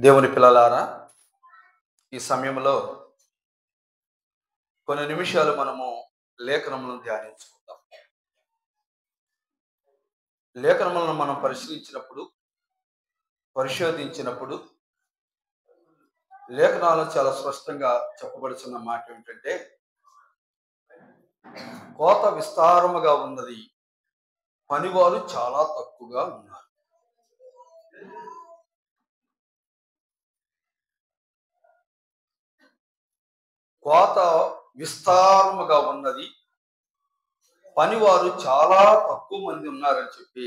దేవుని పిల్లలారా, ఈ సమయంలో కొన్ని నిమిషాలు మనము లేఖనములను ధ్యానించుకుందాం. లేఖనములను మనం పరిశోధించినప్పుడు లేఖనాలు చాలా స్పష్టంగా చెప్పబడుతున్న మాట ఏమిటంటే, కోత విస్తారముగా ఉన్నది, పనివారు చాలా తక్కువగా ఉన్నారు. కోత విస్తారముగా ఉన్నది, పనివారు చాలా తక్కువ మంది ఉన్నారని చెప్పి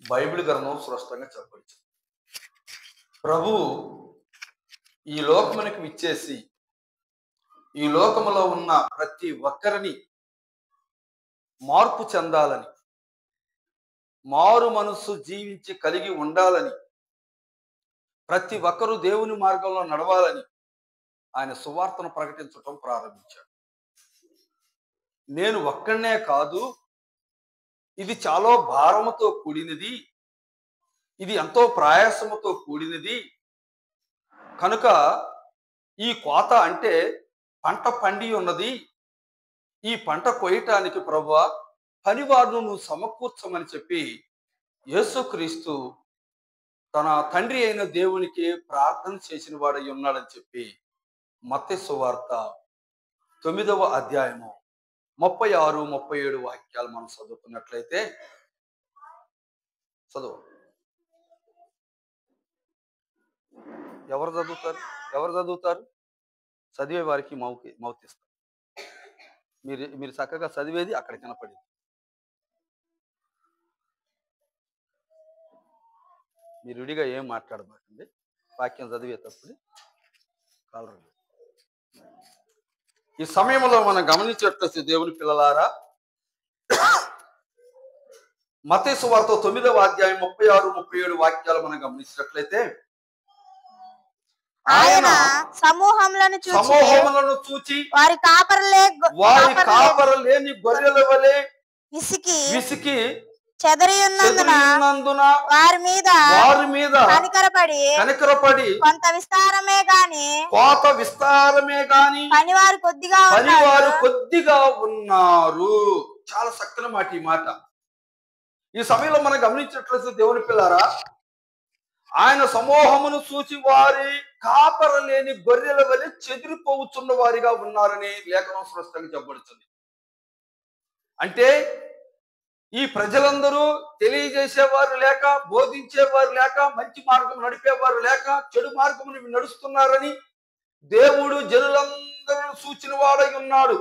బైబిల్ గ్రంథం స్పష్టంగా చెప్పవచ్చు. ప్రభు ఈ లోకమునికి విచ్చేసి ఈ లోకములో ఉన్న ప్రతి ఒక్కరిని మార్పు చెందాలని, మారు మనస్సు జీవించి కలిగి ఉండాలని, ప్రతి ఒక్కరూ దేవుని మార్గంలో నడవాలని ఆయన సువార్తను ప్రకటించటం ప్రారంభించాడు. నేను ఒక్కడనే కాదు, ఇది చాలా భారముతో కూడినది, ఇది ఎంతో ప్రయాసముతో కూడినది కనుక ఈ కోత అంటే పంట పండి ఉన్నది, ఈ పంట కొయ్యటానికి ప్రభువా పనివారును నువ్వు సమకూర్చమని చెప్పి యేసుక్రీస్తు తన తండ్రి అయిన దేవునికి ప్రార్థన చేసిన వాడై ఉన్నాడని చెప్పి మత్తయి సువార్త 9వ అధ్యాయము 36, 37 వాక్యాలు మనం చదువుకున్నట్లయితే చదువు. ఎవరు చదువుతారు? చదివే వారికి మౌతిస్తారు. మీరు చక్కగా చదివేది అక్కడ కనపడింది. మీరు విడిగా ఏం మాట్లాడబాకండి, వాక్యం చదివేటప్పుడు కాలరు. ఈ సమయంలో మనం గమనించేటట్టు దేవుని పిల్లలారా, మత్తయి సువార్త 9వ అధ్యాయం 36, 37 వాక్యాలు మనం గమనించినట్లయితే, ఆయన సమూహములను చూచి వారి కాపరు లేని గొర్రెల వలె విసికి చెదరియున్నందున వారి మీద కనికరపడి కొంత విస్తారమే గాని కోత విస్తారమే గాని పనివారు కొద్దిగా ఉన్నారు. చాలా చక్కని మాట ఈ మాట. ఈ సమయంలో మనం గమనించినట్లయితే దేవుని పిల్లారా, ఆయన సమూహమును చూచి వారి కాపర లేని గొర్రెల వలె చెదిరిపోవచ్చున్న వారిగా ఉన్నారని లేఖనం స్పష్టంగా చెప్పబడుతుంది. అంటే ఈ ప్రజలందరూ తెలియజేసేవారు లేక, బోధించేవారు లేక, మంచి మార్గం నడిపేవారు లేక చెడు మార్గం నడుస్తున్నారని దేవుడు జనులందరూ సూచిన వాడై ఉన్నాడు.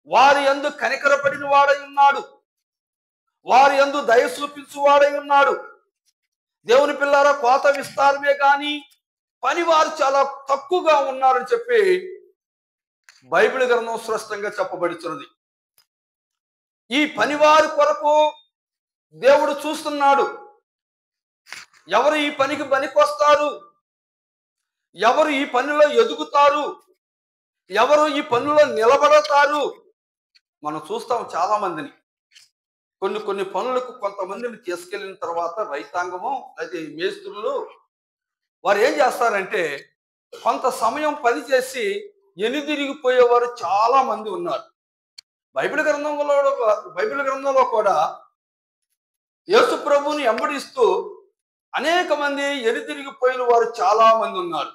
వారి యందు కనికరపడిన వాడై ఉన్నాడు. వారి యందు దయ చూపించు వాడై ఉన్నాడు. దేవుని పిల్లారా, కోత విస్తారమే కానీ పనివారు చాలా తక్కువగా ఉన్నారని చెప్పి బైబిల్ గ్రంథం స్పష్టంగా చెప్పబడుతున్నది. ఈ పనివారి కొరకు దేవుడు చూస్తున్నాడు. ఎవరు ఈ పనికి పనికొస్తారు, ఎవరు ఈ పనిలో ఎదుగుతారు, ఎవరు ఈ పనిలో నిలబడతారు. మనం చూస్తాం చాలా మందిని. కొన్ని పనులకు కొంతమందిని తీసుకెళ్లిన తర్వాత రైతాంగము అయితే మేస్త్రులు వారు ఏం చేస్తారంటే కొంత సమయం పనిచేసి ఎనిదిరిగిపోయేవారు చాలా మంది ఉన్నారు. బైబిల్ గ్రంథంలో కూడా యేసు ప్రభువుని వెంబడిస్తూ అనేక మంది ఎనిదిరిగిపోయిన వారు చాలా మంది ఉన్నారు.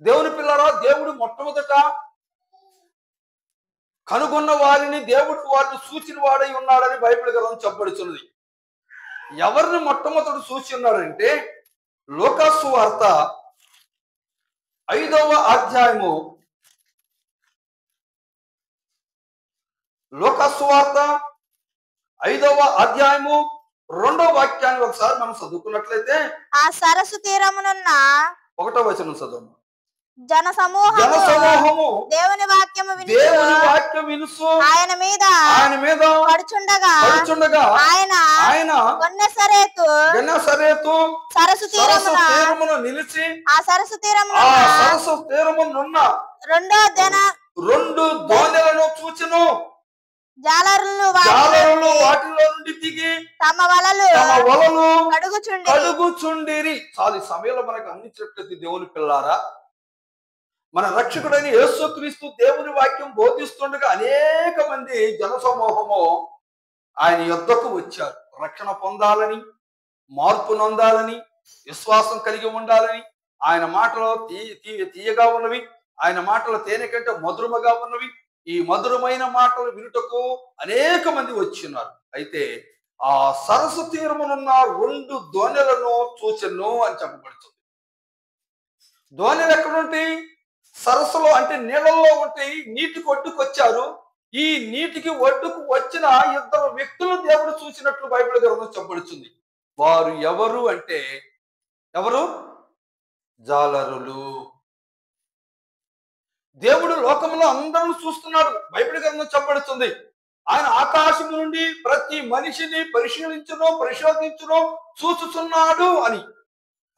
దేవుని పిల్లరా, దేవుడు మొట్టమొదట కనుగొన్న వారిని దేవుడు వారిని సూచిన వాడై ఉన్నాడని బైబిల్ గ్రంథం చెప్పబడుతున్నది. ఎవరిని మొట్టమొదటి సూచి ఉన్నాడంటే లూకా సువార్త 5వ అధ్యాయము 2వ వాక్యాన్ని ఒకసారి మనం చదువుకున్నట్లయితే, ఆ సరస్సు తీరమునున్న 1వ వచనం చదువు. జన సమూహము దేవుని వాక్యము వినుచు ఆయన మీద పడుచుండగా ఆయన గెన్నెసరేతు సరస్సు తీరమున నిలిచి ఆ సరస్సు తీరమునున్న 2 దోణెలను చూచెను. జాలరులు వాటిలో నుండి దిగి తమ వలలు కడుగుచుండిరి. చాలా ఈ సమయంలో మనకు అందించినట్లయితే దేవుని పిల్లారా, మన రక్షకుడైన యేసుక్రీస్తు దేవుని వాక్యం బోధిస్తుండగా అనేక మంది జనసమూహము ఆయన యొద్దకు వచ్చారు. రక్షణ పొందాలని, మార్పు నొందాలని, విశ్వాసం కలిగి ఉండాలని. ఆయన మాటలు తీయగా ఉన్నవి, ఆయన మాటలు తేనె కంటే మధురముగా ఉన్నవి. ఈ మధురమైన మాటలు వినుటకు అనేక మంది వచ్చిన్నారు. అయితే ఆ సరస్సు తీరమునున్న 2 దోణెలను చూచెను అని చెప్పబడుతుంది. దోణెలు ఎక్కడుంటాయి? సరస్సులో, అంటే నీళ్ళల్లో ఉంటాయి. నీటికి ఒడ్డుకు వచ్చారు. ఈ నీటికి ఒడ్డుకు వచ్చిన 2 వ్యక్తులు దేవుడు చూసినట్లు బైబిల్ గ్రంథం చెప్పబడుతుంది. వారు ఎవరు అంటే ఎవరు? జాలరులు. దేవుడు లోకంలో అందరూ చూస్తున్నాడు. బైబిల్ గ్రంథం చెప్పబడుతుంది. ఆయన ఆకాశం నుండి ప్రతి మనిషిని పరిశోధించును చూస్తున్నాడు అని.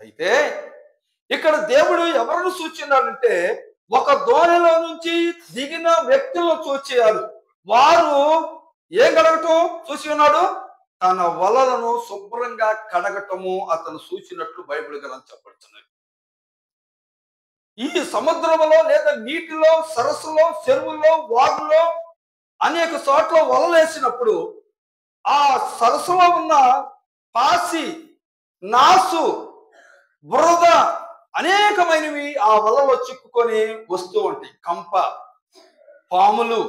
అయితే ఇక్కడ దేవుడు ఎవరిని సూచిస్తున్నాడంటే ఒక దోణిలో నుంచి దిగిన వ్యక్తులను చూచేయాలి. వారు ఏం కడగటం చూసి ఉన్నాడు? తన వలలను శుభ్రంగా కడగటము అతను సూచినట్లు బైబిల్ గ్రంథం చెప్పబడుతున్నది. ఈ సముద్రంలో లేదా నీటిలో, సరస్సులో, చెరువుల్లో, వాగుల్లో అనేక చోట్ల వలలేసినప్పుడు ఆ సరస్సులో ఉన్న పాసి, నాసు, బురద అనేకమైనవి ఆ వలలో చిక్కుకొని వస్తూ ఉంటాయి. కంప, పాములు,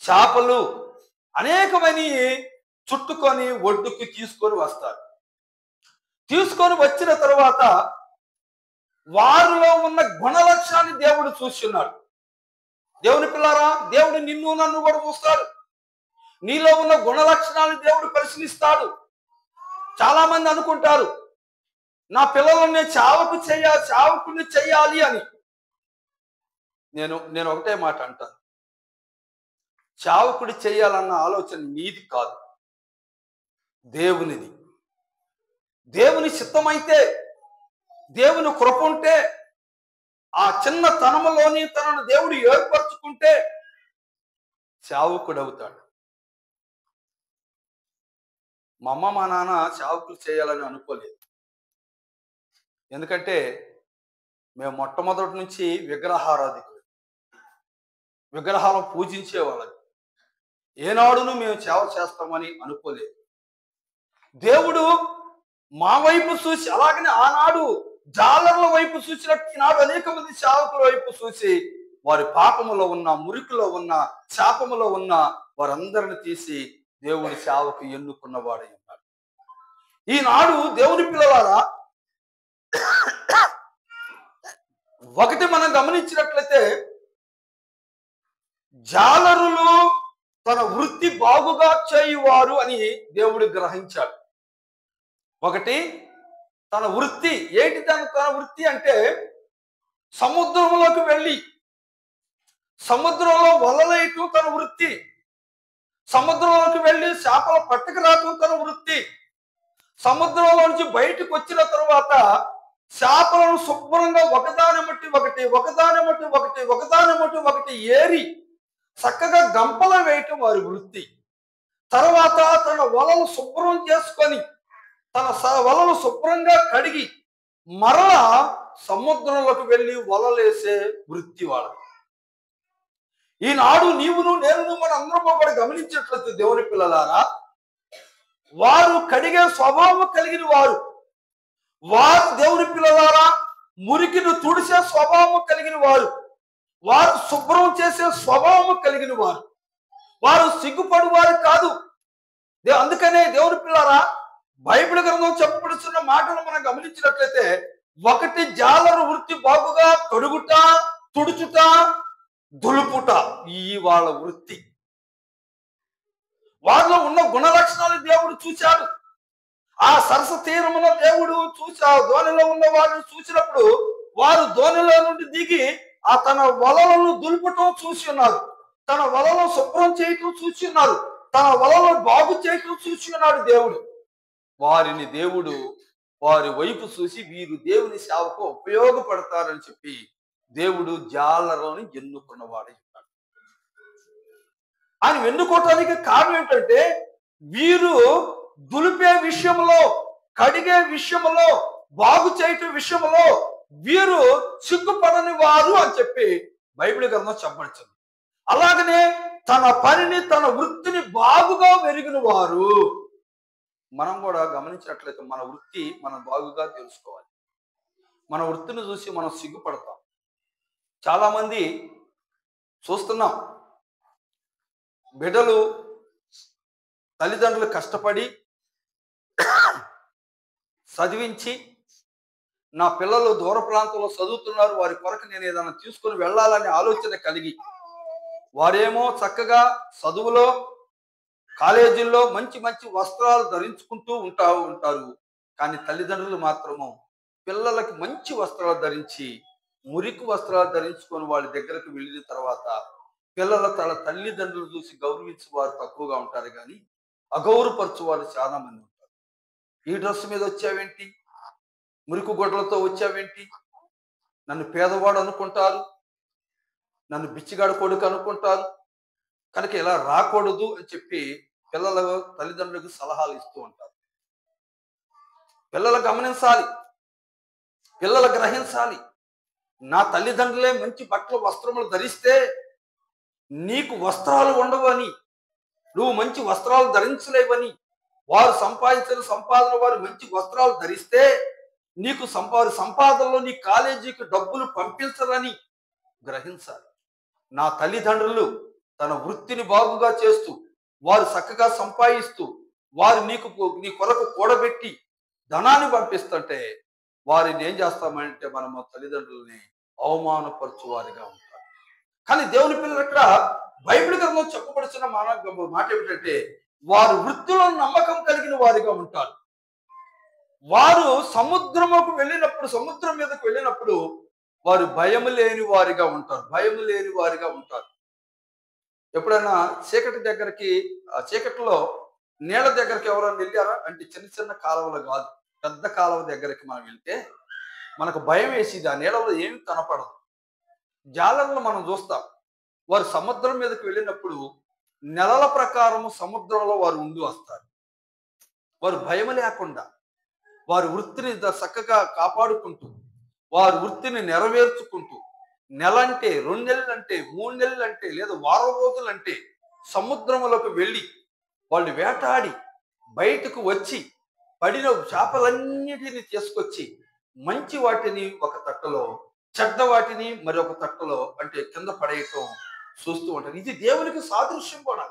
చేపలు అనేకమైనవి చుట్టుకొని ఒడ్డుకి తీసుకొని వస్తారు. తీసుకొని వచ్చిన తర్వాత వారిలో ఉన్న గుణలక్షణాన్ని దేవుడు చూస్తున్నాడు. దేవుని పిల్లారా, దేవుడు నిన్ను నన్ను కూడా చూస్తాడు. నీలో ఉన్న గుణలక్షణాన్ని దేవుడు పరిశీలిస్తాడు. చాలా మంది అనుకుంటారు, నా పిల్లలని చావకుని చెయ్యాలి అని. నేను ఒకటే మాట అంటాను, చావకుడి చెయ్యాలన్న ఆలోచన నీది కాదు, దేవునిది. దేవుని చిత్తమైతే, దేవుని కృప ఉంటే, ఆ చిన్న తనములోని తనను దేవుడు ఏర్పరచుకుంటే చావకుడవుతాడు. మా అమ్మ మా నాన్న చావకులు చేయాలని అనుకోలేదు. ఎందుకంటే మేము మొట్టమొదటి నుంచి విగ్రహారాధికులు, విగ్రహాలను పూజించేవాళ్ళం. ఏనాడును మేము సేవ చేస్తామని అనుకోలేదు. దేవుడు మా వైపు చూసి, అలాగనే ఆనాడు జాలర్ల వైపు చూసినట్టు ఈనాడు అనేక మంది సేవకుల వైపు చూసి వారి పాపములో ఉన్న, మురికిలో ఉన్న, శాపములో ఉన్న వారందరిని తీసి దేవుని సేవకు ఎన్నుకున్నవాడై ఉన్నాడు. ఈనాడు దేవుని పిల్లలారా, ఒకటి మనం గమనించినట్లయితే జాలరులు తన వృత్తి బాగుగా చేయువారు అని దేవుడు గ్రహించాడు. ఒకటి తన వృత్తి ఏంటి? తన వృత్తి అంటే సముద్రంలోకి వెళ్ళి సముద్రంలో వలలేయటం తన వృత్తి, సముద్రంలోకి వెళ్ళి చేపల పట్టుకురావటం తన వృత్తి, సముద్రంలో నుంచి బయటకు వచ్చిన తర్వాత చేపలను శుభ్రంగా ఒకదాని మట్టి ఒకటి ఏరి చక్కగా గంపలో వేయటం వారి వృత్తి. తర్వాత తన వలలు శుభ్రం చేసుకొని, తన వలలు శుభ్రంగా కడిగి మరలా సముద్రంలోకి వెళ్ళి వలలేసే వృత్తి వాళ్ళది. ఈనాడు నీవును నేను మన అందరం ఒకటి గమనించేట్లయితే దేవుని పిల్లలారా, వారు కడిగే స్వభావం కలిగిన వారు దేవుని పిల్లలారా, మురికిని తుడిసే స్వభావం కలిగిన వారు శుభ్రం చేసే స్వభావం కలిగిన వారు సిగ్గుపడు వారు కాదు. అందుకనే దేవుని పిల్లలారా, బైబిల్ గ్రంథం చెప్పబడుతున్న మాటలు మనం గమనించినట్లయితే, ఒకటి జాలరు వృత్తి బాగుగా కడుగుట, తుడుచుట, దులుపుట, ఈ వాళ్ళ వృత్తి. వారిలో ఉన్న గుణ లక్షణాలు దేవుడు చూశాడు. ఆ సరస్సు తీరమున దేవుడు చూసి ఆ దోణిలో ఉన్న వారిని చూసినప్పుడు వారు దోణిలో నుండి దిగి ఆ తన వలలను దులుపటం చూసి ఉన్నారు, తన వలలో శుభ్రం చేయటం చూసి ఉన్నారు, తన వలలో బాగు చేయటం చూసి ఉన్నాడు దేవుడు. వారిని దేవుడు వారి వైపు చూసి వీరు దేవుని సేవకు ఉపయోగపడతారని చెప్పి దేవుడు జాలరులను ఎన్నుకున్నవాడై ఉన్నాడు. ఆయన ఎన్నుకోవటానికి కారణం ఏంటంటే వీరు దులిపే విషయంలో, కడిగే విషయంలో, బాగు చేయటం విషయంలో వీరు సిగ్గుపడని వారు అని చెప్పి బైబిల్ గ్రంథం చెప్పబడుతుంది. అలాగనే తన పనిని, తన వృత్తిని బాగుగా వెరిగిన వారు. మనం కూడా గమనించినట్లయితే మన వృత్తి మనం బాగుగా తెలుసుకోవాలి. మన వృత్తిని చూసి మనం సిగ్గుపడతాం. చాలా మంది చూస్తున్నాం, బిడ్డలు తల్లిదండ్రులు కష్టపడి చదివించి, నా పిల్లలు దూర ప్రాంతంలో చదువుతున్నారు, వారి కొరకు నేను ఏదైనా తీసుకుని వెళ్ళాలనే ఆలోచన కలిగి వారేమో చక్కగా చదువులో, కాలేజీల్లో మంచి మంచి వస్త్రాలు ధరించుకుంటూ ఉంటారు. కానీ తల్లిదండ్రులు మాత్రము పిల్లలకి మంచి వస్త్రాలు ధరించి, మురికి వస్త్రాలు ధరించుకొని వాళ్ళ దగ్గరకు వెళ్ళిన తర్వాత పిల్లల తన తల్లిదండ్రులు చూసి గౌరవించే వారు తక్కువగా ఉంటారు, కానీ అగౌరవపరచు వారు చాలా మంది ఉంటారు. ఈ డ్రెస్ మీద వచ్చావేంటి, మురికి గొడ్డలతో వచ్చావేంటి, నన్ను పేదవాడు అనుకుంటారు, నన్ను బిచ్చిగాడు కొడుకు అనుకుంటారు, కనుక ఇలా రాకూడదు అని చెప్పి పిల్లల తల్లిదండ్రులకు సలహాలు ఇస్తూ ఉంటారు. పిల్లలు గమనించాలి, పిల్లలు గ్రహించాలి. నా తల్లిదండ్రులే మంచి బట్టలు, వస్త్రములు ధరిస్తే నీకు వస్త్రాలు ఉండవని, నువ్వు మంచి వస్త్రాలు ధరించలేవని, వారు సంపాదించిన సంపాదన వారు మంచి వస్త్రాలు ధరిస్తే నీకు సంపాదనలో నీ కాలేజీకి డబ్బులు పంపించరని గ్రహించాలి. నా తల్లిదండ్రులు తన వృత్తిని బాగుగా చేస్తూ, వారు చక్కగా సంపాదిస్తూ, వారు నీ కొరకు కూడబెట్టి ధనాన్ని పంపిస్తుంటే వారిని ఏం చేస్తామంటే మనము తల్లిదండ్రులని అవమానపరచు వారిగా ఉంటారు. కానీ దేవుని పిల్లలు ఇక్కడ బైబిల్ గ్రంథం చెప్పబడుతున్న మాట ఏమిటంటే వారు వృత్తిలో నమ్మకం కలిగిన వారిగా ఉంటారు. వారు సముద్రముకు వెళ్ళినప్పుడు, సముద్రం మీదకు వెళ్ళినప్పుడు వారు భయం లేని వారిగా ఉంటారు, భయం లేని వారిగా ఉంటారు. ఎప్పుడైనా చీకటి దగ్గరికి, ఆ చీకటిలో నీళ్ళ దగ్గరికి ఎవరైనా వెళ్ళారా అంటే చిన్న చిన్న కాలువలు కాదు, పెద్ద కాలువ దగ్గరికి మనం వెళ్తే మనకు భయం వేసేది. ఆ నీళ్ళలో ఏమి కనపడదు. జాలర్లు మనం చూస్తాం, వారు సముద్రం మీదకి వెళ్ళినప్పుడు నెలల ప్రకారము సముద్రంలో వారు ఉండి వస్తారు. వారు భయం లేకుండా వారి వృత్తిని చక్కగా కాపాడుకుంటూ, వారి వృత్తిని నెరవేర్చుకుంటూ, నెలంటే, 2 నెలలంటే, 3 నెలలంటే, లేదా వారం రోజులంటే సముద్రములకు వెళ్ళి వాళ్ళు వేటాడి బయటకు వచ్చి పడిన చేపలన్నిటిని తీసుకొచ్చి మంచి వాటిని ఒక తట్టలో, చెడ్డ వాటిని మరొక తట్టలో అంటే కింద పడేయటం చూస్తూ ఉంటారు. ఇది దేవునికి సాదృశ్యం కూడా,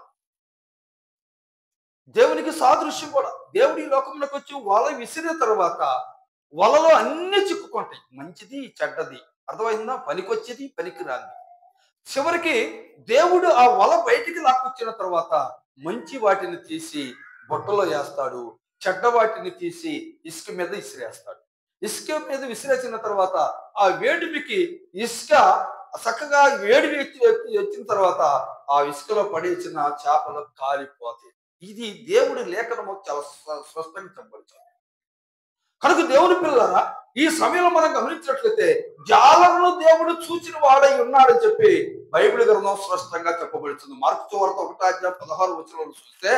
దేవునికి సాదృశ్యం కూడా. దేవుడు ఈ లోకంలోకి వచ్చి వల విసిరిన తర్వాత వలలో అన్ని చిక్కుకుంటాయి, మంచిది చెడ్డది, అర్థమైందా, పనికొచ్చేది పనికిరాంది. చివరికి దేవుడు ఆ వల బయటికి లాక్కొచ్చిన తర్వాత మంచి వాటిని తీసి బుట్టలో వేస్తాడు, చెడ్డ వాటిని తీసి ఇసుక మీద విసిరేస్తాడు. ఇసుక మీద విసిరేసిన తర్వాత ఆ వేడిమికి ఇసుక చక్కగా వేడి వచ్చిన తర్వాత ఆ ఇసుకలో పడేసిన చేపలు కాలిపోతాయి. ఇది దేవుడి లేఖనము చాలా స్పష్టంగా చెప్పబడుతుంది. కనుక దేవుని పిల్లలారా, ఈ సమయంలో మనం గమనించినట్లయితే జాలరును దేవుడు చూచిన వాడై ఉన్నాడని చెప్పి బైబిల్ గ్రంథం స్పష్టంగా చెప్పబడుతుంది. మార్కు సువార్త 1:16 చూస్తే,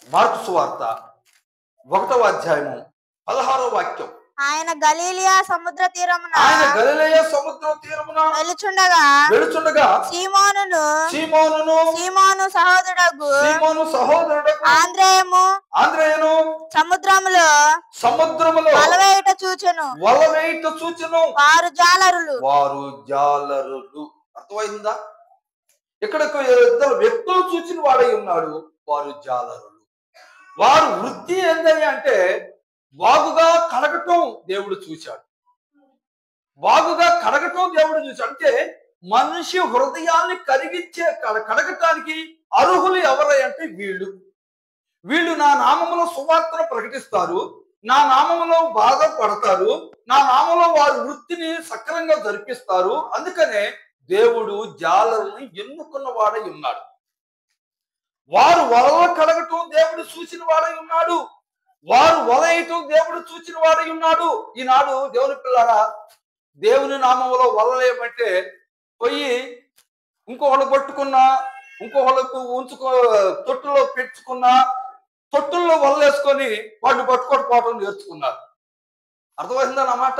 మార్కు సువార్త 1:16 ఆయన గలిలయ సముద్ర తీరమున వెలుచుండగా సీమోను సహోదరుడగు ఆంద్రేయము సముద్రములో వలవేయుట చూచెను. వారు జాలరులు. అర్థమైందా? ఇక్కడ ఇద్దరు వ్యక్తులు చూచిన వాడై ఉన్నాడు, వారు జాలరులు. వారు వృత్తి ఏందని అంటే బాగుగా కడగటం దేవుడు చూశాడు. బాగుగా కడగటం దేవుడు చూశాడు. అంటే మనిషి హృదయాన్ని కడగటానికి అర్హులు ఎవరై అంటే వీళ్ళు నా నామములో సువార్తను ప్రకటిస్తారు, నా నామములో బాధపడతారు, నా నామములో వారి వృత్తిని సక్రమంగా జరిపిస్తారు. అందుకనే దేవుడు జాలరుని ఎన్నుకున్న వాడై ఉన్నాడు. వారు వలలో కడగటం దేవుడు చూసిన వాడై ఉన్నాడు, వారు వలయటం దేవుడు చూచిన వాడై ఉన్నాడు. ఈనాడు దేవుని పిల్లరా, దేవుని నామంలో వలలేమంటే పోయి ఇంకొకళ్ళు పట్టుకున్నా ఇంకొకళ్ళకు తొట్టులో పెంచుకున్న తొట్టుల్లో వల్లేసుకొని వాటిని పట్టుకొని పోవటం నేర్చుకున్నారు. అర్థమవుతుందా నా మాట?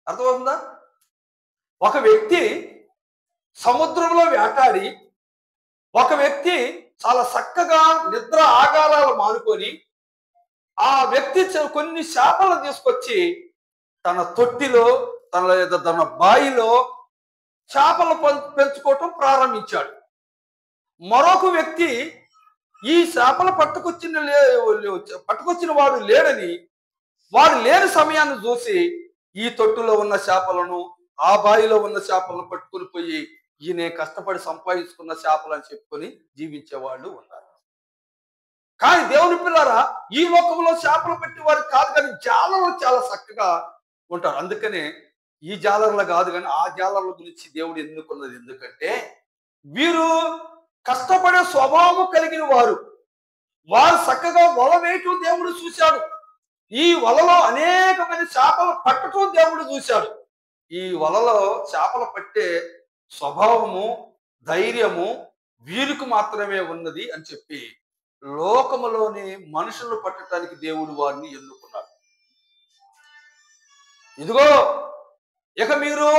అర్థమవుతుందా? ఒక వ్యక్తి సముద్రంలో వేటాడి, ఒక వ్యక్తి చాలా చక్కగా నిద్ర ఆగారాలు మానుకొని ఆ వ్యక్తి కొన్ని చేపలను తీసుకొచ్చి తన తొట్టిలో తన బాయిలో చేపలు పెంచుకోవటం ప్రారంభించాడు. మరొక వ్యక్తి ఈ చేపలు పట్టుకొచ్చిన వాడు లేడని, వాడు లేని సమయాన్ని చూసి ఈ తొట్టులో ఉన్న చేపలను ఆ బావిలో ఉన్న చేపలను పట్టుకుని పోయి ఈయన కష్టపడి సంపాదించుకున్న చేపలు అని చెప్పుకొని జీవించేవాళ్ళు ఉన్నారు. కానీ దేవుని పిల్లారా, ఈ లోకంలో చేపలు పెట్టేవారు కాదు, కానీ జాలర్లు చాలా చక్కగా ఉంటారు. అందుకనే ఈ జాలర్లు కాదు కానీ ఆ జాలర్ల గురించి దేవుడు ఎన్నుకున్నది. ఎందుకంటే వీరు కష్టపడే స్వభావం కలిగిన వారు. వారు చక్కగా వల వేయటం దేవుడు చూశాడు. ఈ వలలో అనేకమైన చేపలు పట్టడం దేవుడు చూశాడు. ఈ వలలో చేపలు పట్టే స్వభావము, ధైర్యము వీరికి మాత్రమే ఉన్నది అని చెప్పి లోకములోని మనుషులను పట్టడానికి దేవుడు వారిని ఎన్నుకున్నాడు. ఇదిగో ఇక మీరు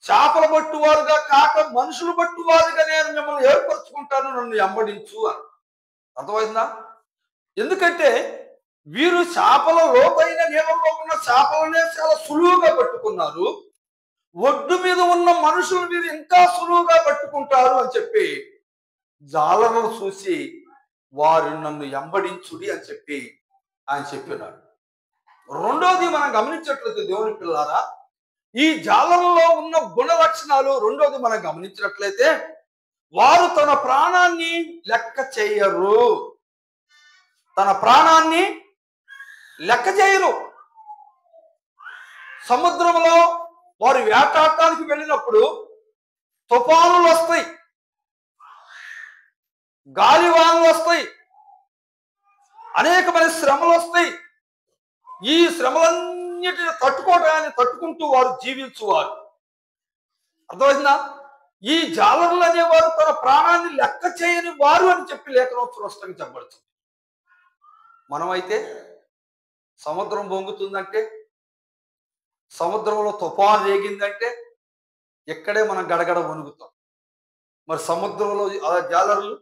చేపలు పట్టువారుగా కాక మనుషులు పట్టువారుగా నేను మిమ్మల్ని ఏర్పరచుకుంటాను, నన్ను వెంబడించు అని. అర్థమైందా? ఎందుకంటే వీరు చేపల లోతైన నీళ్ళలో ఉన్న చేపలనే చాలా సులువుగా పట్టుకున్నారు. ఒడ్డు మీద ఉన్న మనుషులు వీరు ఇంకా సులువుగా పట్టుకుంటారు అని చెప్పి జాలర్లను చూసి వారు నన్ను వెంబడించుడి అని చెప్పి ఆయన చెప్పినాడు. రెండోది మనం గమనించట్లయితే దేవుని పిల్లారా, ఈ జాలర్లలో ఉన్న గుణ లక్షణాలు రెండోది మనం గమనించినట్లయితే వారు తన ప్రాణాన్ని లెక్క చేయరు. తన ప్రాణాన్ని లెక్క చేయరు. సముద్రంలో వారు వేటాడటానికి వెళ్ళినప్పుడు తుఫానులు వస్తాయి, గాలివానలు వస్తాయి, అనేకమైన శ్రమలు వస్తాయి. ఈ శ్రమలన్నిటిని తట్టుకుంటూ వారు జీవించువారు. అర్థమైందా? ఈ జాలరులు అనేవారు తన ప్రాణాన్ని లెక్క చేయని వారు అని చెప్పి లేఖనం స్పష్టంగా చెప్పబడుతుంది. మనమైతే సముద్రం పొంగుతుందంటే, సముద్రంలో తుఫాను రేగిందంటే ఇక్కడే మనం గడగడ వణుకుతాం. మరి సముద్రంలో జాలరులు,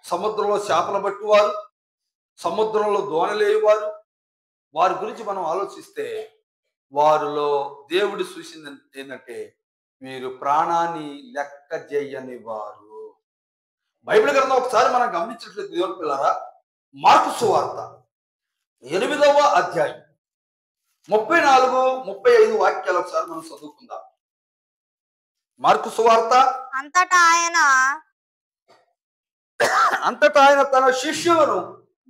సముద్రంలో చేపలు పట్టువారు, సముద్రంలో దోణలేవారు, వారి గురించి మనం ఆలోచిస్తే వారిలో దేవుడు చూసింది ఏంటంటే మీరు ప్రాణాన్ని లెక్క చేయని వారు. బైబిల్ గ్రంథం ఒకసారి మనం గమనించినట్లయితే దేవుని పిల్లారా, మార్కు సువార్త 8వ అధ్యాయం 34-35 వాక్యాలు ఒకసారి మనం చదువుకుందాం. మార్కు సువార్త. అంతటా ఆయన తన శిష్యులను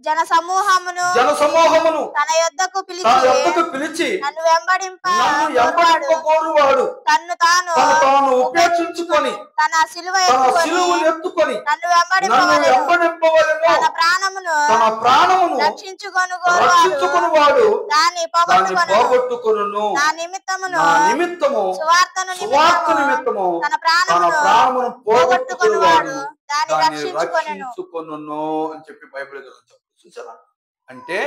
జన సమూహమును తన యొద్దకు పిలిచి నన్ను వెంబడింపగోరువాడు తన్ను తాను ఉపేక్షించుకొని తన సిలువ ఎత్తుకొని నన్ను వెంబడింపవలెను, తన ప్రాణమును రక్షించుకొనువాడు దాన్ని పోగొట్టుకొనును. నా నిమిత్తము సువార్త నిమిత్తము తన ప్రాణమును పోగొట్టుకొనువాడు దాన్ని రక్షించుకొనును అని చెప్పి బైబిల్ గ్రంథం చూసారా? అంటే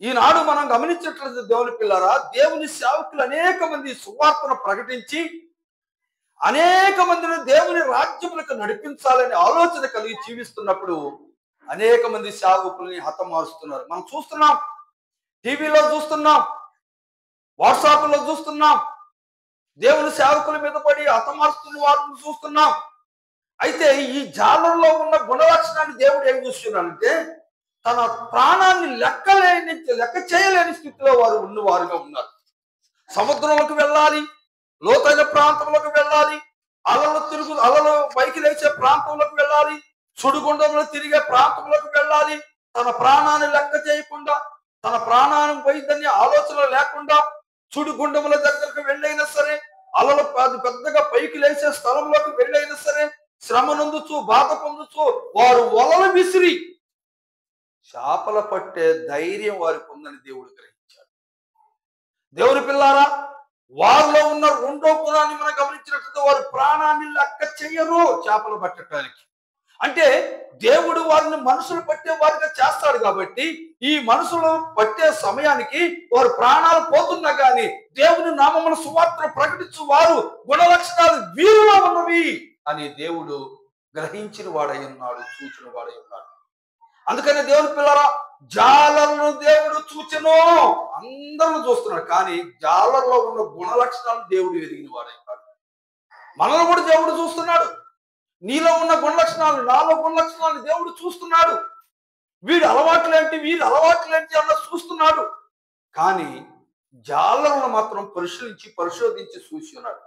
ఈనాడు మనం గమనించట్లేదు దేవుని పిల్లారా, దేవుని సేవకులు అనేక మంది సువార్తను ప్రకటించి అనేక మందిని దేవుని రాజ్యములకు నడిపించాలని ఆలోచన కలిగి జీవిస్తున్నప్పుడు అనేక మంది సేవకుల్ని హతమారుస్తున్నారు. మనం చూస్తున్నాం, టీవీలో చూస్తున్నాం, వాట్సాప్లో చూస్తున్నాం, దేవుని సేవకుల మీద పడి హతమారుస్తున్న వారిని చూస్తున్నాం. అయితే ఈ జాలర్లో ఉన్న గుణలక్షణాన్ని దేవుడు ఏం చూస్తున్నాడంటే తన ప్రాణాన్ని లెక్క చేయలేని స్థితిలో వారు ఉన్నవారుగా ఉన్నారు. సముద్రంలోకి వెళ్ళాలి, లోతైన ప్రాంతంలోకి వెళ్ళాలి, అలలు పైకి లేచే ప్రాంతంలోకి వెళ్ళాలి, సుడిగుండంలో తిరిగే ప్రాంతంలోకి వెళ్ళాలి. తన ప్రాణాన్ని లెక్క చేయకుండా, తన ప్రాణాన్ని పోయిందని ఆలోచన లేకుండా సుడిగుండముల దగ్గరకు వెళ్ళైనా సరే, అలలు పెద్దగా పైకి లేచే స్థలంలోకి వెళ్ళైనా సరే, శ్రమ నొందుచు బాధ పొందుచు వారు వలలు విసిరి చేపల పట్టే ధైర్యం వారికి ఉందని దేవుడు గ్రహించాడు. దేవుని పిల్లారా, వారిలో ఉన్న రెండో గుణాన్ని మనం గమనించినట్లయితే వారు ప్రాణాన్ని లెక్క చెయ్యరు చేపలు పట్టడానికి. అంటే దేవుడు వారిని మనుషులు పట్టే వారిగా చేస్తాడు కాబట్టి ఈ మనుషులు పట్టే సమయానికి వారు ప్రాణాలు పోతున్నా కానీ దేవుని నామమున సువార్తను ప్రకటించు వారు గుణ లక్షణాలు వీరిలో ఉన్నవి అని దేవుడు గ్రహించిన వాడై ఉన్నాడు, చూచిన వాడై ఉన్నాడు. అందుకని దేవుని పిల్లరా, జాలర్లను దేవుడు చూచెను, అందరూ చూస్తున్నాడు, కానీ జాలర్లో ఉన్న గుణ లక్షణాలు దేవుడు ఎరిగిన వాడై ఉన్నాడు. మనల్ని కూడా దేవుడు చూస్తున్నాడు. నీలో ఉన్న గుణ లక్షణాలు, నాలో గుణ లక్షణాలు దేవుడు చూస్తున్నాడు. వీడి అలవాట్లేంటి, వీడి అలవాట్లేంటి అన్న చూస్తున్నాడు. కానీ జాలర్లను మాత్రం పరిశోధించి చూసి ఉన్నాడు.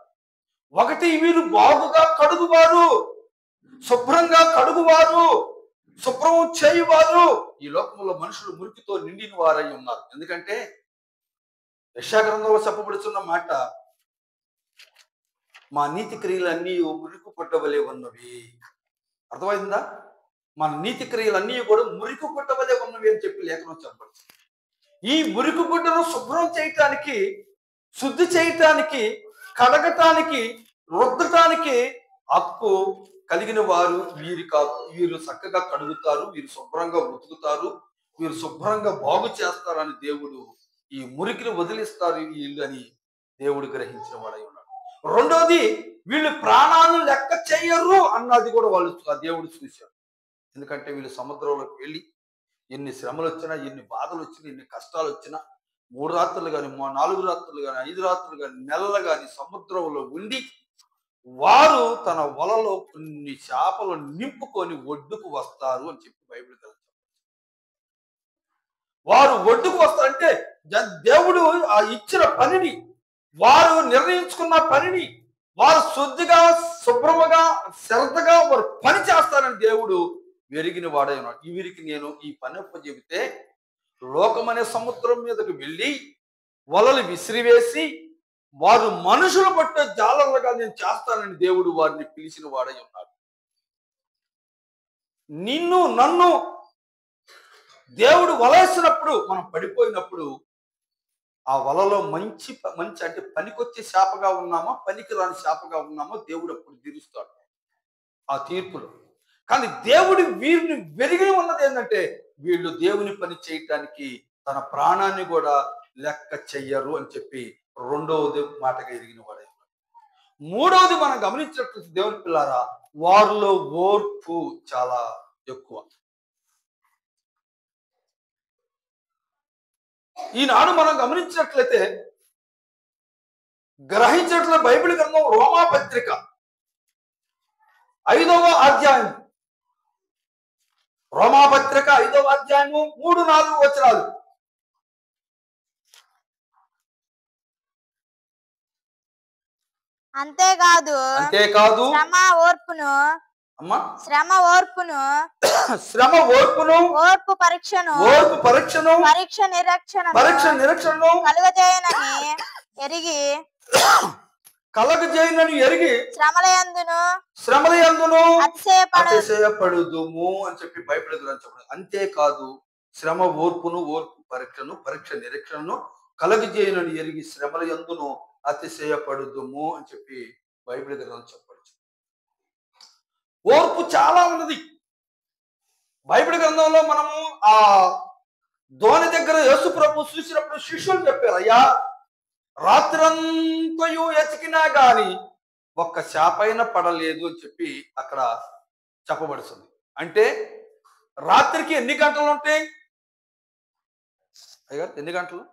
ఒకటి, వీరు బాగుగా కడుగువారు, శుభ్రంగా కడుగువారు, శుభ్రం చేయువారు. ఈ లోకంలో మనుషులు మురికితో నిండిన వారై ఉన్నారు. ఎందుకంటే యెషయా గ్రంథంలో చెప్పబడుతున్న మాట, మా నీతి క్రియలన్నీ మురికి పుట్టవలే ఉన్నవి. అర్థమైందా? మన నీతి క్రియలన్నీ కూడా మురికి పుట్టవలే ఉన్నవి అని చెప్పి లేఖనం చెప్పబడుతుంది. ఈ మురికి పుట్టను శుభ్రం చేయటానికి, శుద్ధి చేయటానికి, కడగటానికి, రుద్దటానికి హక్కు కలిగిన వారు వీరు కాదు. వీరు చక్కగా కడుగుతారు, వీరు శుభ్రంగా ఉతుకుతారు, వీరు శుభ్రంగా బాగు చేస్తారని దేవుడు ఈ మురికిని వదిలిస్తారు వీళ్ళు అని దేవుడు గ్రహించిన వాడై ఉన్నాడు. రెండోది, వీళ్ళు ప్రాణాలను లెక్క చెయ్యరు అన్నది కూడా దేవుడు చూశారు. ఎందుకంటే వీళ్ళు సముద్రంలోకి వెళ్ళి ఎన్ని శ్రమలు వచ్చినా, ఎన్ని బాధలు వచ్చినా, ఎన్ని కష్టాలు వచ్చినా, 3 రాత్రులు కానీ 4 రాత్రులు కానీ 5 రాత్రులు కానీ నెలలు కానీ సముద్రంలో ఉండి వారు తన వలలో కొన్ని చేపలు నింపుకొని ఒడ్డుకు వస్తారు అని చెప్పి బైబిల్ గ్రంథం. వారు ఒడ్డుకు వస్తారంటే దేవుడు ఆ ఇచ్చిన పనిని, వారు నిర్ణయించుకున్న పనిని వారు శుద్ధిగా, శుభ్రముగా, శ్రద్ధగా వారు పని చేస్తారని దేవుడు వెరిగిన వాడై ఉన్నాడు. వీరికి నేను ఈ పని అప్పచెబితే లోకమనే సముద్రం మీదకు వెళ్ళి వలలు విసిరివేసి వారు మనుషులు పట్టే జాలర్లుగా నేను చేస్తానని దేవుడు వారిని పిలిచిన వాడై ఉన్నాడు. నిన్ను నన్ను దేవుడు వలేసినప్పుడు, మనం పడిపోయినప్పుడు ఆ వలలో మంచి అంటే పనికొచ్చే శాపగా ఉన్నామా, పనికి రాని శాపగా ఉన్నామా దేవుడు అప్పుడు తీరుస్తాడు ఆ తీర్పులో. కానీ దేవుడు వీరిని వెరిగి ఉన్నది ఏంటంటే వీళ్ళు దేవుని పని చేయటానికి తన ప్రాణాన్ని కూడా లెక్క చెయ్యరు అని చెప్పి రెండవది మాటగా ఎరిగిన వాడే. మూడవది మనం గమనించినట్లయితే దేవుని పిల్లారా, వారిలో ఓర్పు చాలా ఎక్కువ. ఈనాడు మనం గమనించినట్లయితే, గ్రహించినట్లయితే బైబిల్ గ్రంథం రోమా పత్రిక 5వ అధ్యాయం, రోమా పత్రిక 5వ అధ్యాయము 3-4 వచనాలు. అంతేకాదు శ్రమ ఓర్పును, ఓర్పు పరీక్షను, పరీక్ష నిరీక్షణను కలుగజేయునని ఎరిగి శ్రమలయందును అతిశయపడుదుము అని చెప్పి బైబిల్ గ్రంథం. అంతేకాదు శ్రమ ఓర్పును, ఓర్పు పరీక్షను, పరీక్ష నిరీక్షణను కలుగజేయునని ఎరిగి శ్రమలయందును అతిశయపడుదుము అని చెప్పి బైబిల్ గ్రంథం చెప్పబడుతుంది. ఓర్పు చాలా ఉన్నది బైబిల్ గ్రంథంలో. మనము ఆ ధోని దగ్గర యేసు ప్రభు చూసినప్పుడు శిష్యులు చెప్పారు, అయ్యా రాత్రంతయు ఎతికినా గాని ఒక్క శాపైన పడలేదు అని చెప్పి అక్కడ చెప్పబడుతుంది. అంటే రాత్రికి ఎన్ని గంటలు ఉంటాయి అయ్యా? ఎన్ని గంటలు?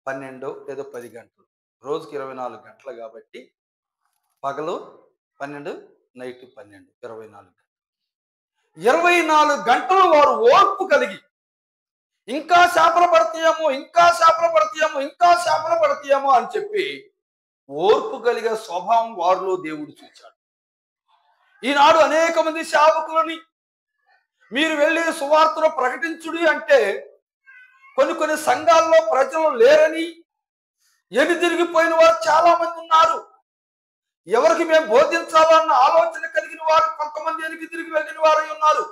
12 లేదా 10 గంటలు. రోజుకి 24 గంటలు కాబట్టి పగలు 12, నైట్ 12, 24 గంటలు. 24 గంటలు వారు ఓర్పు కలిగి ఇంకా చేపలు పడతాయేమో, ఇంకా చేపలు పడతాయేమో, ఇంకా చేపలు పడతాయేమో అని చెప్పి ఓర్పు కలిగే స్వభావం వారిలో దేవుడు చూచాడు. ఈనాడు అనేక మంది సేవకులని మీరు వెళ్ళి సువార్తను ప్రకటించుడి అంటే కొన్ని సంఘాల్లో ప్రజలు లేరని ఎన్ని తిరిగిపోయిన వారు చాలా మంది ఉన్నారు. ఎవరికి మేము బోధించాలన్న ఆలోచన కలిగిన వారు కొంతమంది ఎనికి తిరిగి వెళ్ళిన వారు ఉన్నారు.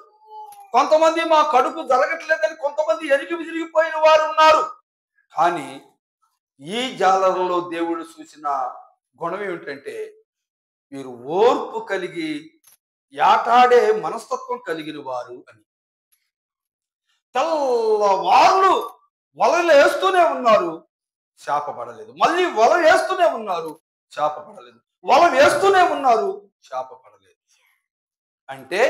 కొంతమంది మా కడుపు జరగట్లేదని కొంతమంది ఎనికి తిరిగిపోయిన వారు ఉన్నారు. కానీ ఈ జాలరులో దేవుడు చూసిన గుణం ఏమిటంటే మీరు ఓర్పు కలిగి యాటాడే మనస్తత్వం కలిగిన వారు అని. తెల్లవార్లు వలలు వేస్తూనే ఉన్నారు, శాపపడలేదు. మళ్ళీ వల వేస్తూనే ఉన్నారు, శాపపడలేదు. వల వేస్తూనే ఉన్నారు, శాపపడలేదు. అంటే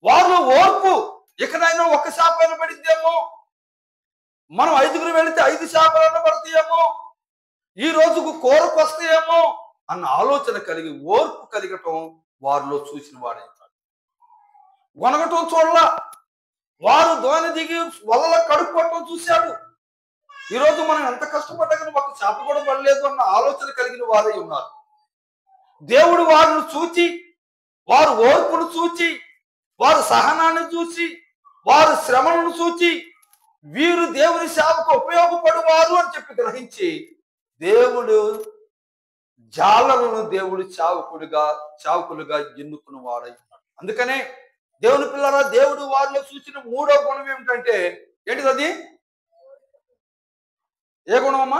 వారిలో ఓర్పు. ఇకనైనా ఒక్క శాపైనా పడిద్దేమో, మనం 5గురు వెళితే 5 శాపాలైనా పడతాయేమో, ఈ రోజుకు కోరకు వస్తాయేమో అన్న ఆలోచన కలిగి ఓర్పు కలిగటం వారిలో చూసిన వాడే. వనగటం చూడలా, వారు దోణి దిగి వలల కడుక్కోవటం చూశాడు. ఈరోజు మనం ఎంత కష్టపడ్డా కానీ మాకు శాప కూడా పడలేదు అన్న ఆలోచన కలిగిన వారై ఉన్నారు. దేవుడు వారిని చూచి, వారు ఓర్పును చూచి, వారు సహనాన్ని చూసి, వారు శ్రమను చూచి, వీరు దేవుని సేవకు ఉపయోగపడువారు అని చెప్పి గ్రహించి దేవుడు జాలరులను దేవుడు చావకులుగా ఎన్నుకున్న వాడై ఉన్నాడు. అందుకనే దేవుని పిల్లరా, దేవుడు వారిలో చూసిన 3వ గుణం ఏమిటంటే ఏంటిది? అది ఏ గుణం అమ్మా?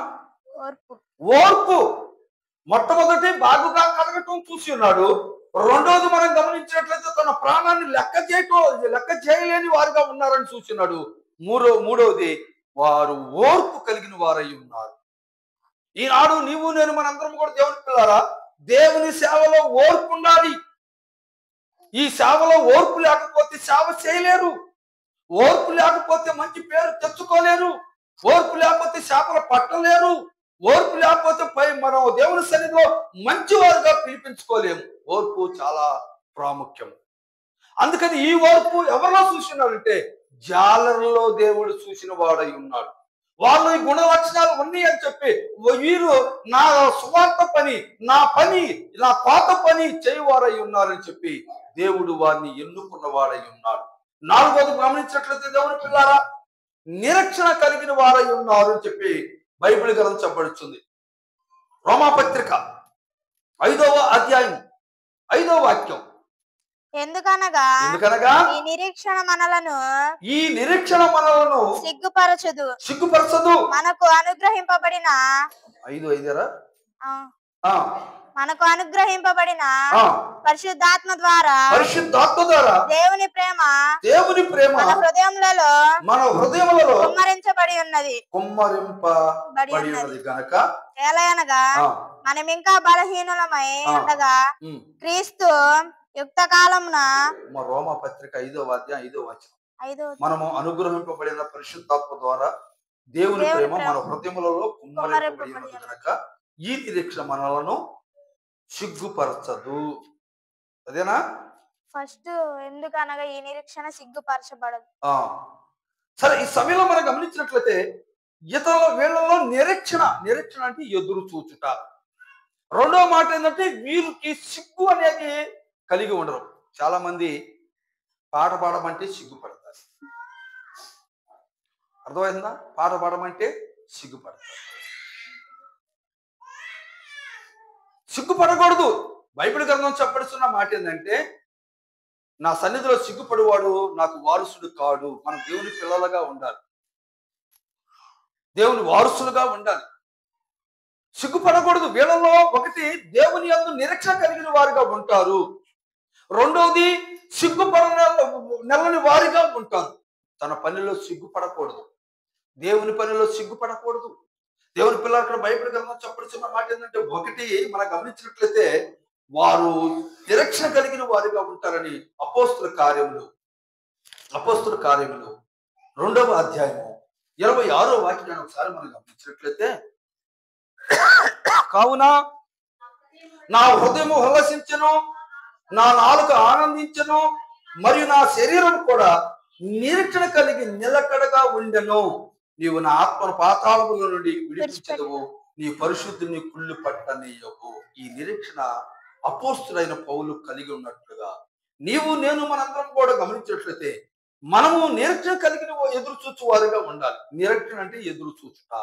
ఓర్పు. మొట్టమొదటి బాగుగా కలగటం చూసి ఉన్నాడు. రెండోది మనం గమనించినట్లయితే తన ప్రాణాన్ని లెక్క చేయలేని వారుగా ఉన్నారని చూస్తున్నాడు. మూడవది వారు ఓర్పు కలిగిన వారై ఉన్నారు. ఈనాడు నీవు నేను మనందరం కూడా దేవుని పిల్లారా, దేవుని సేవలో ఓర్పు ఉండాలి. ఈ సేవలో ఓర్పు లేకపోతే సేవ చేయలేరు. ఓర్పు లేకపోతే మంచి పేరు తెచ్చుకోలేరు. ఓర్పు లేకపోతే శాపలు పట్టలేరు. ఓర్పు లేకపోతే మనం దేవుని సన్నిధిలో మంచి వారుగా పిలిపించుకోలేము. ఓర్పు చాలా ప్రాముఖ్యం. అందుకని ఈ ఓర్పు ఎవరిలో చూసినాడంటే జాలరులో దేవుడు చూసిన వాడై ఉన్నాడు. వాళ్ళు ఈ గుణ లక్షణాలు ఉన్నాయి అని చెప్పి వీరు నా సువార్త పని, నా పాత పని చేయవారై ఉన్నారని చెప్పి దేవుడు వారిని ఎన్నుకున్న వాడై ఉన్నాడు. 4వది గమనించినట్లయితే దేవుని పిల్లారా, నిరీక్షణ కలిగిన వారై ఉన్నారు అని చెప్పి బైబిల్ గ్రంథం చెప్పబడుతుంది. రోమాపత్రిక 5వ అధ్యాయం 5వ వాక్యం. ఎందుకనగా ఈ నిరీక్షణ మనలను సిగ్గుపరచదు. మనకు అనుగ్రహింపబడిన పరిశుద్ధాత్మ ద్వారా దేవుని ప్రేమ మన హృదయములలో కుమ్మరించబడి ఉన్నది గనక ఏలయనగా మనం ఇంకా బలహీనులమై ఉండగా క్రీస్తు యుక్త కాలమున. రోమాపత్రిక 5వ అధ్యాయం 5వ వచనం. మనము అనుగ్రహింపబడిన పరిశుద్ధాత్మ ద్వారా దేవుని ప్రేమ మన హృదయములలో కుమ్మరింపబడి ఉన్నది కనుక ఈ నిరీక్షణ మనలను సిగ్గుపరచదు. అదేనా? ఫస్ట్ ఎందుకనగా ఈ నిరీక్షణ సిగ్గుపరచబడదు. సరే, ఈ సమయంలో మనం గమనించినట్లయితే వీళ్ళలో నిరీక్షణ అంటే ఎదురు చూచుట. రెండవ మాట ఏంటంటే వీరికి సిగ్గు అనేది కలిగి ఉండరు. చాలా మంది పాట పాడమంటే సిగ్గుపడతారు. అర్థమైందా? పాట పాడమంటే సిగ్గుపడతారు. సిగ్గుపడకూడదు. బైబిల్ గ్రంథం చెప్పడుతున్న మాట ఏంటంటే నా సన్నిధిలో సిగ్గుపడివాడు నాకు వారసుడు కాడు. మనం దేవుని పిల్లలుగా ఉండాలి, దేవుని వారసులుగా ఉండాలి. సిగ్గుపడకూడదు. వీళ్ళలో ఒకటి దేవుని యందు నిరీక్షణ కలిగిన వారుగా ఉంటారు. రెండవది నెలని వారిగా ఉంటారు. తన పనిలో సిగ్గుపడకూడదు, దేవుని పనిలో సిగ్గుపడకూడదు. దేవుని పిల్లలు అక్కడ బైబిల్ గ్రంథం చెప్పడుతున్న మాట ఏంటంటే ఒకటి మనం గమనించినట్లయితే వారు నిరీక్షణ కలిగిన వారిగా ఉంటారని అపోస్తుల కార్యములు 2వ అధ్యాయము 26వ వాక్యాన్ని ఒకసారి మనం గమనించినట్లయితే, కావున నా హృదయము ఉల్లసించెను, నా నాలుక ఆనందించెను, మరియు నా శరీరం కూడా నిరీక్షణ కలిగి నిలకడగా ఉండెను. నీవు నా ఆత్మను పాతాళముల నుండి విడిపించదవు, నీ పరిశుద్ధిని కుళ్ళు పట్టనీయవు. ఈ నిరీక్షణ అపోస్తులైన పౌలు కలిగి ఉన్నట్లుగా నీవు నేను మనందరం కూడా గమనించినట్లయితే మనము నిరీక్షణ కలిగిన ఎదురు చూచు వారిగా ఉండాలి. నిరీక్షణ అంటే ఎదురు చూచుట.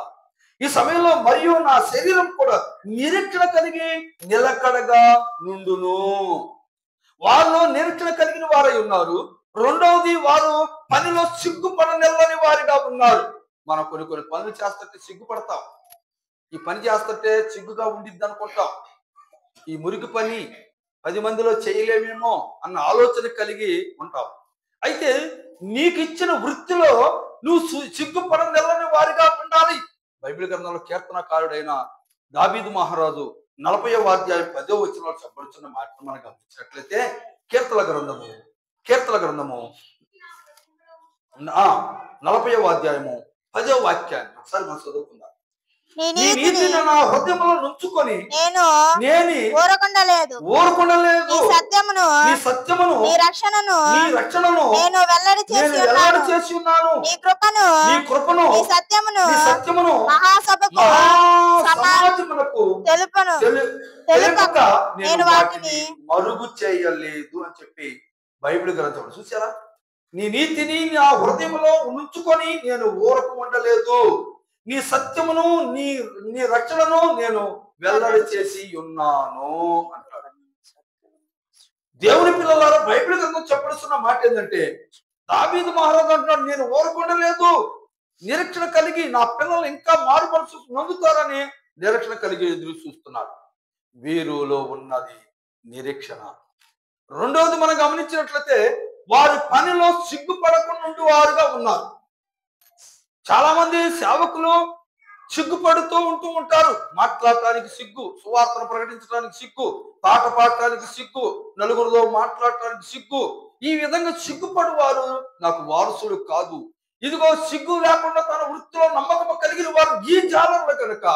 ఈ సమయంలో మరియు నా శరీరం కూడా నిరీక్షణ కలిగి నిలకడగా నుండును. వాళ్ళు నిరీక్షణ కలిగిన వారై ఉన్నారు. రెండవది వారు పనిలో సిగ్గుపడనిల్లని వారిగా ఉన్నారు. మనం కొన్ని పనులు చేస్తుంటే సిగ్గుపడతాం. ఈ పని చేస్తుంటే సిగ్గుగా ఉండిద్ది అనుకుంటాం. ఈ మురికి పని 10 మందిలో చేయలేమేమో అన్న ఆలోచన కలిగి ఉంటాం. అయితే నీకు ఇచ్చిన వృత్తిలో నువ్వు సిగ్గుపడని వారిగా ఉండాలి. బైబిల్ గ్రంథంలో కీర్తనకారుడైన దావీదు మహారాజు 40వ అధ్యాయం 10వ వచనంలో చెప్పబడుతున్న మాట మనం గమనించినట్లయితే కీర్తన గ్రంథము 40వ అధ్యాయము 10వ వాక్యాన్ని ఒకసారి మనం చదువుకుందాం. నీ నీ నీతిని నీతిని నా హృదయంలో నుంచుకొని నేను నేను ఊరకుండలేదు. ఊరుకొనలేదు. నీ సత్యమును నీ సత్యమును నీ రక్షణను నీ రక్షణను నేను వెల్లడి నేను చేసి వెల్లడి ఉన్నాను. చేసి ఉన్నాను. నీ కృపను నీ కృపను నీ సత్యమును నీ సత్యమును మహాసభకు సమాజమునకు తెలుపను. తెలుపక నేను నేను వాటిని వాటిని మరుగు చేయలేదు అని చెప్పి బైబిల్ గ్రంథం చూసారా. నీ నీతిని నా హృదయంలో ఉంచుకొని నేను ఊరకు ఉండలేదు. నీ సత్యమును నీ నీ రక్షణను నేను వెల్లడి చేసి ఉన్నాను అంటాడు. దేవుని పిల్లలారా, బైబిల్ గ్రంథం చెప్పడుతున్న మాట ఏంటంటే దావీదు మహారాజు అంటున్నాడు, నేను ఊరకుండలేదు. నిరీక్షణ కలిగి నా పిల్లలు ఇంకా మారు మనసు నొందుతారని నిరీక్షణ కలిగి ఎదురు చూస్తున్నాడు. వీరిలో ఉన్నది నిరీక్షణ. రెండవది మనం గమనించినట్లయితే వారి పనిలో సిగ్గుపడకుండా వారుగా ఉన్నారు. చాలా మంది సేవకులు సిగ్గుపడుతూ ఉంటారు. మాట్లాడటానికి సిగ్గు, సువార్తను ప్రకటించడానికి సిగ్గు, పాట పాడటానికి సిగ్గు, నలుగురిలో మాట్లాడటానికి సిగ్గు. ఈ విధంగా సిగ్గుపడు వారు నాకు వారసులు కాదు. ఇదిగో సిగ్గు లేకుండా తన వృత్తిలో నమ్మకం కలిగిన వారు ఈ జాలంలో కనుక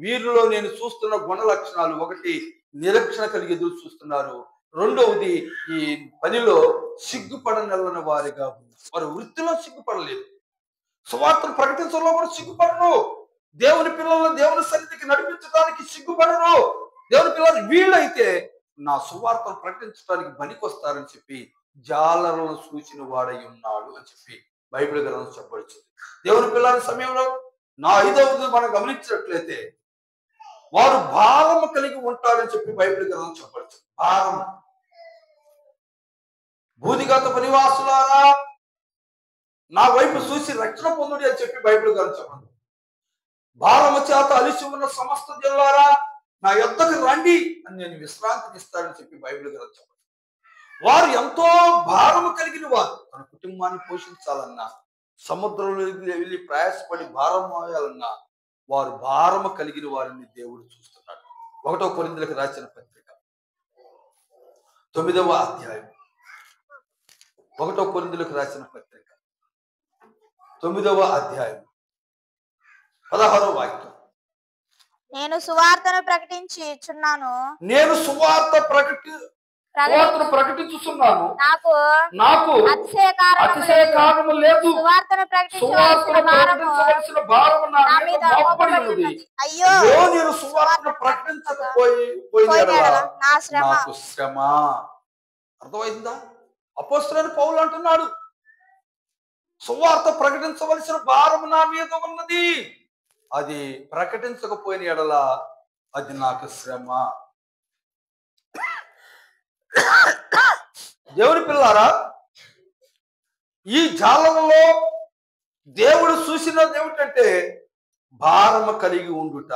వీరిలో నేను చూస్తున్న గుణ లక్షణాలు: ఒకటి, నిరీక్షణ కలిగి ఎదురు చూస్తున్నారు. రెండవది, ఈ పనిలో సిగ్గుపడనెళ్ళని వారిగా ఉన్నారు. వారు వృత్తిలో సిగ్గుపడలేదు. సువార్తను ప్రకటించడంలో కూడా సిగ్గుపడరు. దేవుని పిల్లలను దేవుని సన్నిధికి నడిపించడానికి సిగ్గుపడరు. దేవుని పిల్లలు వీళ్ళైతే నా సువార్తను ప్రకటించడానికి పనికొస్తారని చెప్పి జాలరులను సూచిన వాడై ఉన్నాడు అని చెప్పి బైబిల్ గ్రంథం చెప్పబడుతుంది. దేవుని పిల్లల సమయంలో నా 5వది మనం గమనించినట్లయితే వారు భారము కలిగి ఉంటారని చెప్పి బైబిల్ గ్రంథం చెప్పబడుతుంది. భారం. భూదిగత పనివాసులారా నా వైపు చూసి రక్షణ పొందుడి అని చెప్పి బైబిల్ గ్రంథం చెప్పండి. భారము చేత అలిసి ఉన్న సమస్త జనులారా నా యొద్దకు రండి అని నేను విశ్రాంతిని ఇస్తానని చెప్పి బైబిల్ గ్రంథం చెప్పండి. వారు ఎంతో భారము కలిగిన వారు. తన కుటుంబాన్ని పోషించాలన్నా, సముద్రంలో వెళ్ళి ప్రయాసపడి భారం మోయాలన్నా వారు భారము కలిగిన వారిని దేవుడు చూస్తున్నాడు. 1వ కొరింథీయులకు రాసిన పత్రిక 9వ అధ్యాయం 1వ కొరింథీయులకు రాసిన పత్రిక 9వ అధ్యాయం 16వ వాక్యం. నేను సువార్తను ప్రకటించుచున్నాను. నేను సువార్త ప్రకటించుతున్నాను. నాకు అతిశయ కారణము లేదు. సువార్తను ప్రకటించవలసిన భారము నా మీద మోపబడి ఉన్నది. అయ్యో, నేను సువార్తను ప్రకటించకపోయిన నాకు శ్రమ. అర్థమైందా? అపోస్తలుడైన పౌలు అంటున్నాడు, సువార్త ప్రకటించవలసిన భారం నా మీద ఉన్నది. అది ప్రకటించకపోయిన ఎడల అది నాకు శ్రమ. దేవుని పిల్లారా, ఈ జాలంలో దేవుడు చూసినది ఏమిటంటే భారము కలిగి ఉండుట.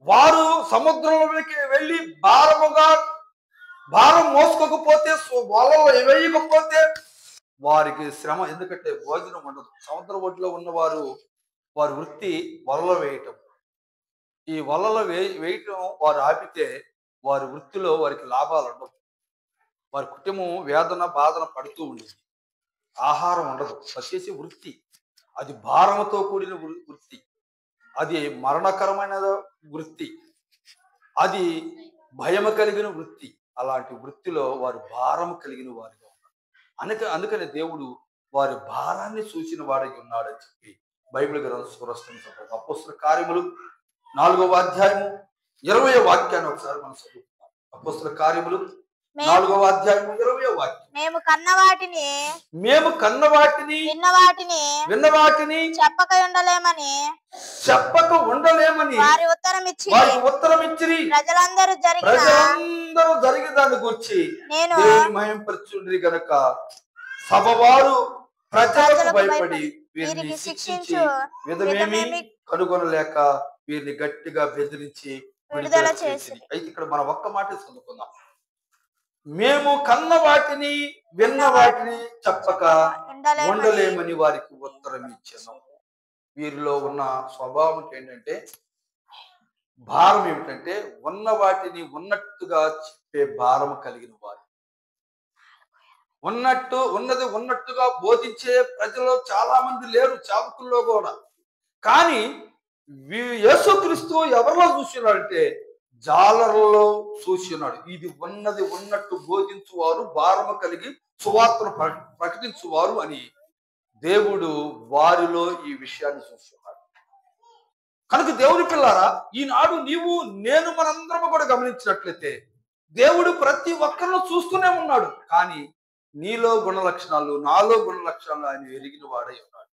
వారు సముద్రంలోకి వెళ్ళి భారం మోసుకోకపోతే, వలలో వేయకపోతే వారికి శ్రమ. ఎందుకంటే భోజనం ఉండదు. సముద్ర ఒడ్డులో ఉన్నవారు వారి వృత్తి వలలో వేయటం. ఈ వలలో వేయటం వారు ఆపితే వారి వృత్తిలో వారికి లాభాలు ఉండవు. వారి కుటుంబం వేదన బాధన పడుతూ ఉండేది. ఆహారం ఉండదు. వచ్చేసి వృత్తి అది భారముతో కూడిన వృత్తి, అది మరణకరమైన వృత్తి, అది భయము కలిగిన వృత్తి. అలాంటి వృత్తిలో వారు భారము కలిగిన వారిగా ఉన్నారు. అందుకనే దేవుడు వారి భారాన్ని సూచిన వాడై ఉన్నాడని చెప్పి బైబిల్ గ్రంథం స్పష్టంగా. అపోస్తల కార్యములు 4వ అధ్యాయము 20వ వాక్యాన్ని ఒకసారి మనం చదువుతాం. అపోస్తల కార్యములు 4వ అధ్యాయము 20వ వాక్యం. మేము కన్నవాటిని విన్న వాటిని చెప్పక ఉండలేమని వారి ఉత్తరం ఇచ్చిరి. ప్రజలందరూ జరిగిన దాన్ని గురించి దేవుని మహిమపరచుండ్రి గనక సభవారు ప్రజలకు భయపడి వీరిని వీరికి శిక్షించి శిక్షించు విధమేమి విధమేమి కనుగొనలేక వీరిని గట్టిగా బెదిరించి విడుదల విడుదల చేసిరి. చేసిరి. అయితే ఇక్కడ మనం ఒక్క మాట చదువుకుందాం. మేము కన్న వాటిని విన్న వాటిని చెప్పక ఉండలేమని వారికి ఉత్తరం ఇచ్చాను. వీరిలో ఉన్న స్వభావం ఏంటంటే, భారం ఏమిటంటే ఉన్న వాటిని ఉన్నట్టుగా చెప్పే భారం కలిగిన వారు, ఉన్నది ఉన్నట్టుగా బోధించే ప్రజలు చాలా మంది లేరు, చావుకుల్లో కూడా. కానీ యేసుక్రీస్తు ఎవరిలో చూస్తున్నాడంటే జాలర్లలో చూస్తున్నాడు. ఇది ఉన్నది ఉన్నట్టు బోధించువారు, భారము కలిగి సువార్తను ప్రకటించువారు అని దేవుడు వారిలో ఈ విషయాన్ని చూస్తున్నాడు. కనుక దేవుని పిల్లారా, ఈనాడు నీవు నేను మనందరము కూడా గమనించినట్లయితే దేవుడు ప్రతి ఒక్కరిని చూస్తూనే ఉన్నాడు. కానీ నీలో గుణ లక్షణాలు, నాలో గుణ లక్షణాలు ఆయన ఎరిగిన వాడై ఉన్నాడు.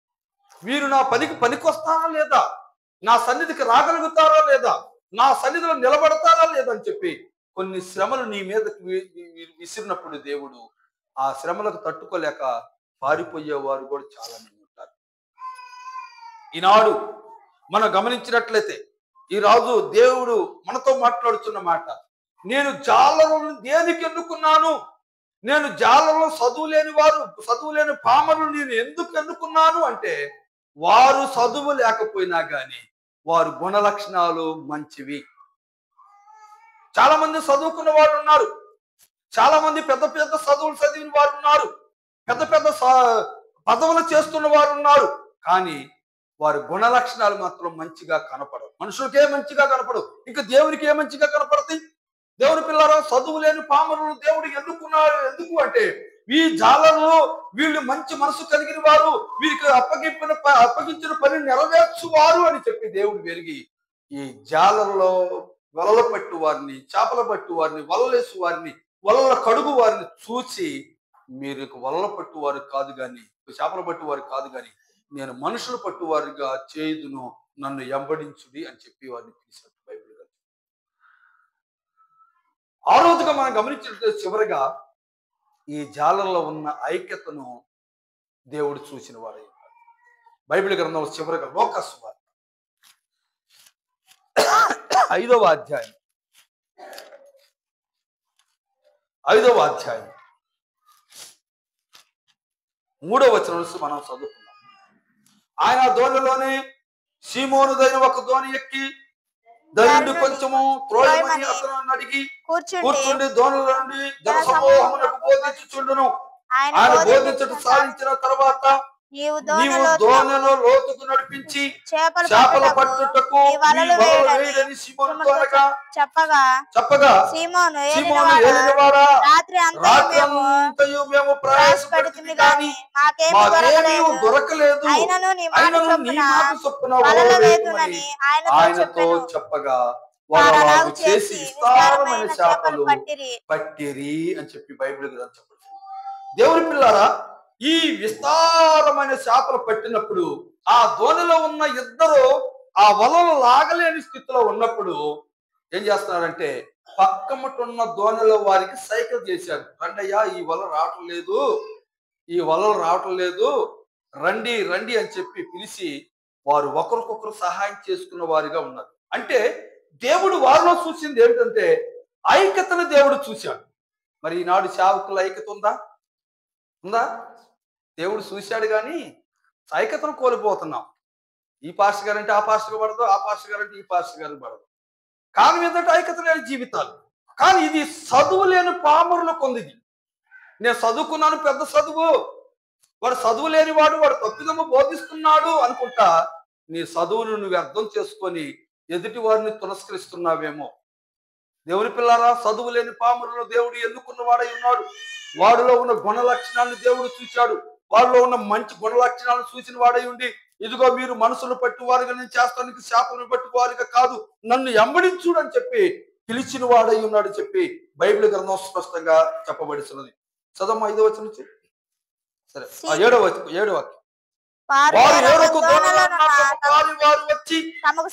వీరు నా పనికి పనికొస్తారా లేదా, నా సన్నిధికి రాగలుగుతారా లేదా, నా సన్నిధిలో నిలబడతారా లేదని చెప్పి కొన్ని శ్రమలు నీ మీదకి విసిరినప్పుడు దేవుడు ఆ శ్రమలకు తట్టుకోలేక పారిపోయేవారు కూడా చాలా మంది ఉంటారు. ఈనాడు మనం గమనించినట్లయితే ఈ రాజు దేవుడు మనతో మాట్లాడుతున్న మాట, నేను జాలరులను దేనికి ఎన్నుకున్నాను, నేను జాలరులు చదువు లేని పామరులు నేను ఎందుకు ఎన్నుకున్నాను అంటే, వారు చదువు లేకపోయినా కానీ వారు గుణ లక్షణాలు మంచివి. చాలా మంది చదువుకున్న వారు ఉన్నారు, చాలా మంది పెద్ద పెద్ద చదువులు చదివిన వారు ఉన్నారు, పెద్ద పెద్ద పదవులు చేస్తున్న వారు ఉన్నారు. కానీ వారి గుణ లక్షణాలు మాత్రం మంచిగా కనపడవు. మనుషులకే మంచిగా కనపడవు, ఇంకా దేవునికి ఏ మంచిగా కనపడతాయి? దేవుని పిల్లలు, చదువు లేని పామరులు దేవుడు ఎన్నుకున్నారు. ఎందుకు అంటే ఈ జాలర్లు వీళ్ళు మంచి మనసు కలిగిన వారు, వీరికి అప్పగించిన పని నెరవేర్చువారు అని చెప్పి దేవుడు వెలిగి ఈ జాలర్లో వలల పట్టు వారిని, చేపల పట్టు వారిని, వలలేసు వారిని, వలల కడుగు వారిని చూసి మీరు వలల పట్టువారు కాదు కానీ, చేపల పట్టువారు కాదు కానీ నేను మనుషులు పట్టువారిగా చేయుదును, నన్ను ఎంబడించుడి అని చెప్పి వారిని పిలిచినట్టు బైబిల్ గారు. ఆ రోజుగా మనం గమనించినట్టు చివరిగా ఈ జాలర్లో ఉన్న ఐక్యతను దేవుడు చూసిన వాడు. బైబిల్ గ్రంథంలో చివరిగా లోకాసు వార్త 5వ అధ్యాయం 3వ వచనం నుంచి మనం చదువుకున్నాం. ఆయన దోణిలోనే సీమోనుదైన ఒక దోణి ఎక్కి దరిద్రుడు కొంచెము త్రోయమని అతను అడిగి కూర్చుండి దోణిలో నుండి జన సమూహమునకు బోధించుచుండును. ఆయన బోధించడం సాధించిన తర్వాత నీవు దోణిలో లోతుకు నడిపించి చేపల పట్టుటకు వేయడని సీమోనుతో అనగా చెప్పగా సీమోను ఏలినవాడా, రాత్రి అంతయు మేము ప్రయాసపడుతుంది కానీ మాకేమీ దొరకలేదు, అయినను నీ మాట చొప్పున వలలు వేయుదునని ఆయనతో చెప్పగా వారు అలాగు చేసి విస్తారమైన చేపలు పట్టిరి అని చెప్పి బైబిల్ గ్రంథం చెప్పండి. దేవుని పిల్లారా, ఈ విస్తారమైన చేపలు పట్టినప్పుడు ఆ దోణిలో ఉన్న ఇద్దరు ఆ వలలు లాగలేని స్థితిలో ఉన్నప్పుడు ఏం చేస్తున్నారంటే, పక్కమటున్న దోణిలో వారికి సైకిల్ చేశారు. రండయ్యా, ఈ వలలు రావటం లేదు, రండి రండి అని చెప్పి పిలిచి వారు ఒకరికొకరు సహాయం చేసుకున్న వారిగా ఉన్నారు. అంటే దేవుడు వారిలో చూసింది ఏమిటంటే ఐక్యతను దేవుడు చూశాడు. మరి ఈనాడు సేవకుల ఐక్యత ఉందా? దేవుడు చూశాడు కానీ ఐక్యతను కోల్పోతున్నాం. ఈ పాస్టర్ గారు అంటే ఆ పాస్టర్ పడదు, ఆ పాస్టర్ గారు అంటే ఈ పాస్టర్ గారు పడదు. కారణం ఏంటంటే ఐక్యత లేని జీవితాలు. కానీ ఇది చదువు లేని పామరులు కొందిది. నేను చదువుకున్నాను, పెద్ద చదువు, వాడు చదువు లేని వాడు తప్పిదమ్మ బోధిస్తున్నాడు అనుకుంటా నీ చదువును నువ్వు అర్థం చేసుకొని ఎదుటి వారిని తిరస్కరిస్తున్నావేమో. దేవుని పిల్లారా, చదువు లేని పామరులు దేవుడు ఎన్నుకున్న వాడై ఉన్నాడు. వాడిలో ఉన్న గుణ లక్షణాలను దేవుడు చూశాడు. వారిలో ఉన్న మంచి గుణ లక్షణాలను చూసిన వాడై ఉండి, ఇదిగో మీరు మనసును పట్టువారుగా నేను చేస్తానికి శాపను పట్టువారుగా కాదు, నన్ను ఎంబడించుడు అని చెప్పి పిలిచిన వాడై ఉన్నాడు చెప్పి బైబిల్ గ్రంథం స్పష్టంగా చెప్పబడుతున్నది. చదమ్మ 5వ వచనం నుంచి. సరే, 7వ వాక్యం. వారు వచ్చి తమకు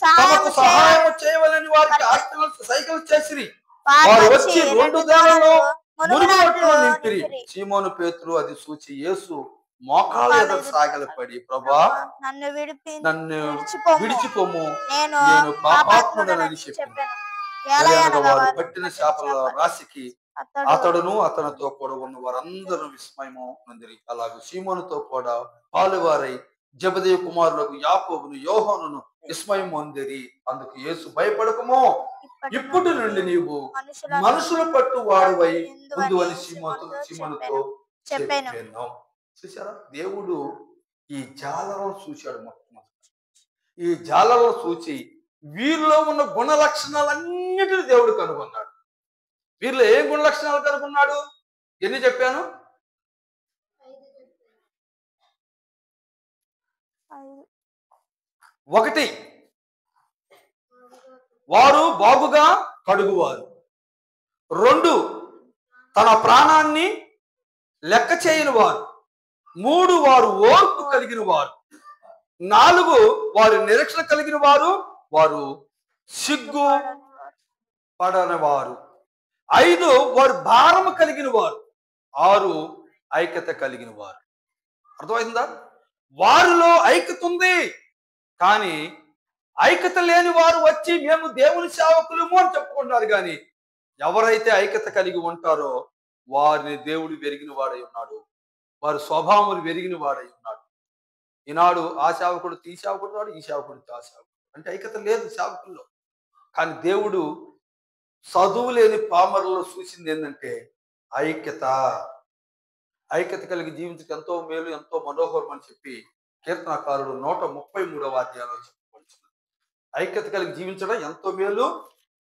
సహాయం చేయవలని వారికి సైకిల్ చేసిరి. వారు వచ్చి 2 దోణులలో మునుగునట్లు నింపిరి. సీమోను పేతురు అది చూచి యేసు మోకాళ్ళ ఎదుట సాగిలపడి, ప్రభా నన్ను నన్ను విడిచిపోము. విడిచిపోము, నేను నేను పాపాత్ముడనని పాపాత్ముడనని చెప్పాను. చెప్పాను. ఎలాగనగా వారు వారు పట్టిన చేపల రాశికి అతడు అతడును అతనితో కూడా ఉన్న వారందరూ విస్మయము నొందిరి. అలాగే సీమోనుతో కూడా పాలువారై జెబెదయి కుమారులకు యాకోబును యోహానును విస్మయం పొందిరి. అందుకు యేసు, భయపడకము, ఇప్పటి నుండి నీవు మనుషుల పట్టు వాడువై ముందు అని సీమోనుతో చెప్పాను. చూసారా, దేవుడు ఈ జాలలో చూశాడు. మొట్టమొదటి ఈ జాలలో చూసి వీరిలో ఉన్న గుణ లక్షణాలన్నిటిని దేవుడు కనుగొన్నాడు. వీరిలో ఏ గుణ లక్షణాలు కనుగొన్నాడు? ఎన్ని చెప్పాను? 1, వారు బాగుగా కడుగువారు. 2, తన ప్రాణాన్ని లెక్క చేయని వారు. 3, వారు ఓర్పు కలిగిన వారు. 4, వారు నిరీక్షణ కలిగిన వారు. వారు సిగ్గు పడని వారు. 5, వారు భారము కలిగిన వారు. 6, ఐక్యత కలిగిన వారు. అర్థమైందా? వారిలో ఐక్యత ఉంది, కానీ ఐక్యత లేని వారు వచ్చి మేము దేవుని సేవకులము అని చెప్పుకుంటారు. కానీ ఎవరైతే ఐక్యత కలిగి ఉంటారో వారిని దేవుడు వెరిగిన వాడై ఉన్నాడు. వారి స్వభావములు వెరిగిన వాడై ఉన్నాడు. ఈనాడు ఆ సేవకుడు ఈ సేవకుడు నాడు, ఈ సేవకుడు ఆ సేవకుడు, అంటే ఐక్యత లేదు సేవకుల్లో. కానీ దేవుడు చదువు లేని పామరులో చూసింది ఏంటంటే ఐక్యత. ఐక్యత కలిగి జీవించక ఎంతో మేలు, ఎంతో మనోహరం అని చెప్పి కీర్తనకారుడు 133వ అధ్యాయంలో చెప్పబడుతుంది. ఐక్యత కలిగి జీవించడం ఎంతో మేలు,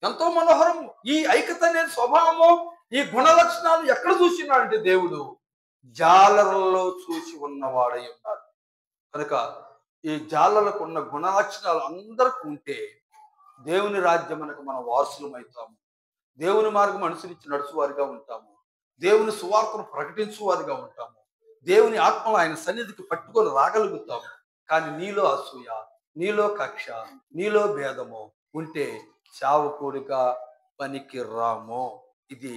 ఎంతో మనోహరం. ఈ ఐక్యత అనే స్వభావము, ఈ గుణ లక్షణాలు ఎక్కడ చూసినాడంటే దేవుడు జాలర్లలో చూసి ఉన్నవాడై ఉన్నాడు. కనుక ఈ జాలర్లకు ఉన్న గుణ లక్షణాలు అందరికి ఉంటే దేవుని రాజ్యమునకు మనం వారసులమవుతాము. దేవుని మార్గం అనుసరించి నడుచువారిగా ఉంటాము. దేవుని సువార్తను ప్రకటించువారిగా ఉంటాము. దేవుని ఆత్మను ఆయన సన్నిధికి పట్టుకొని రాగలుగుతాము. కానీ నీలో అసూయ, నీలో కక్ష, నీలో భేదము ఉంటే సేవకుడిగా పనికి రాము. ఇది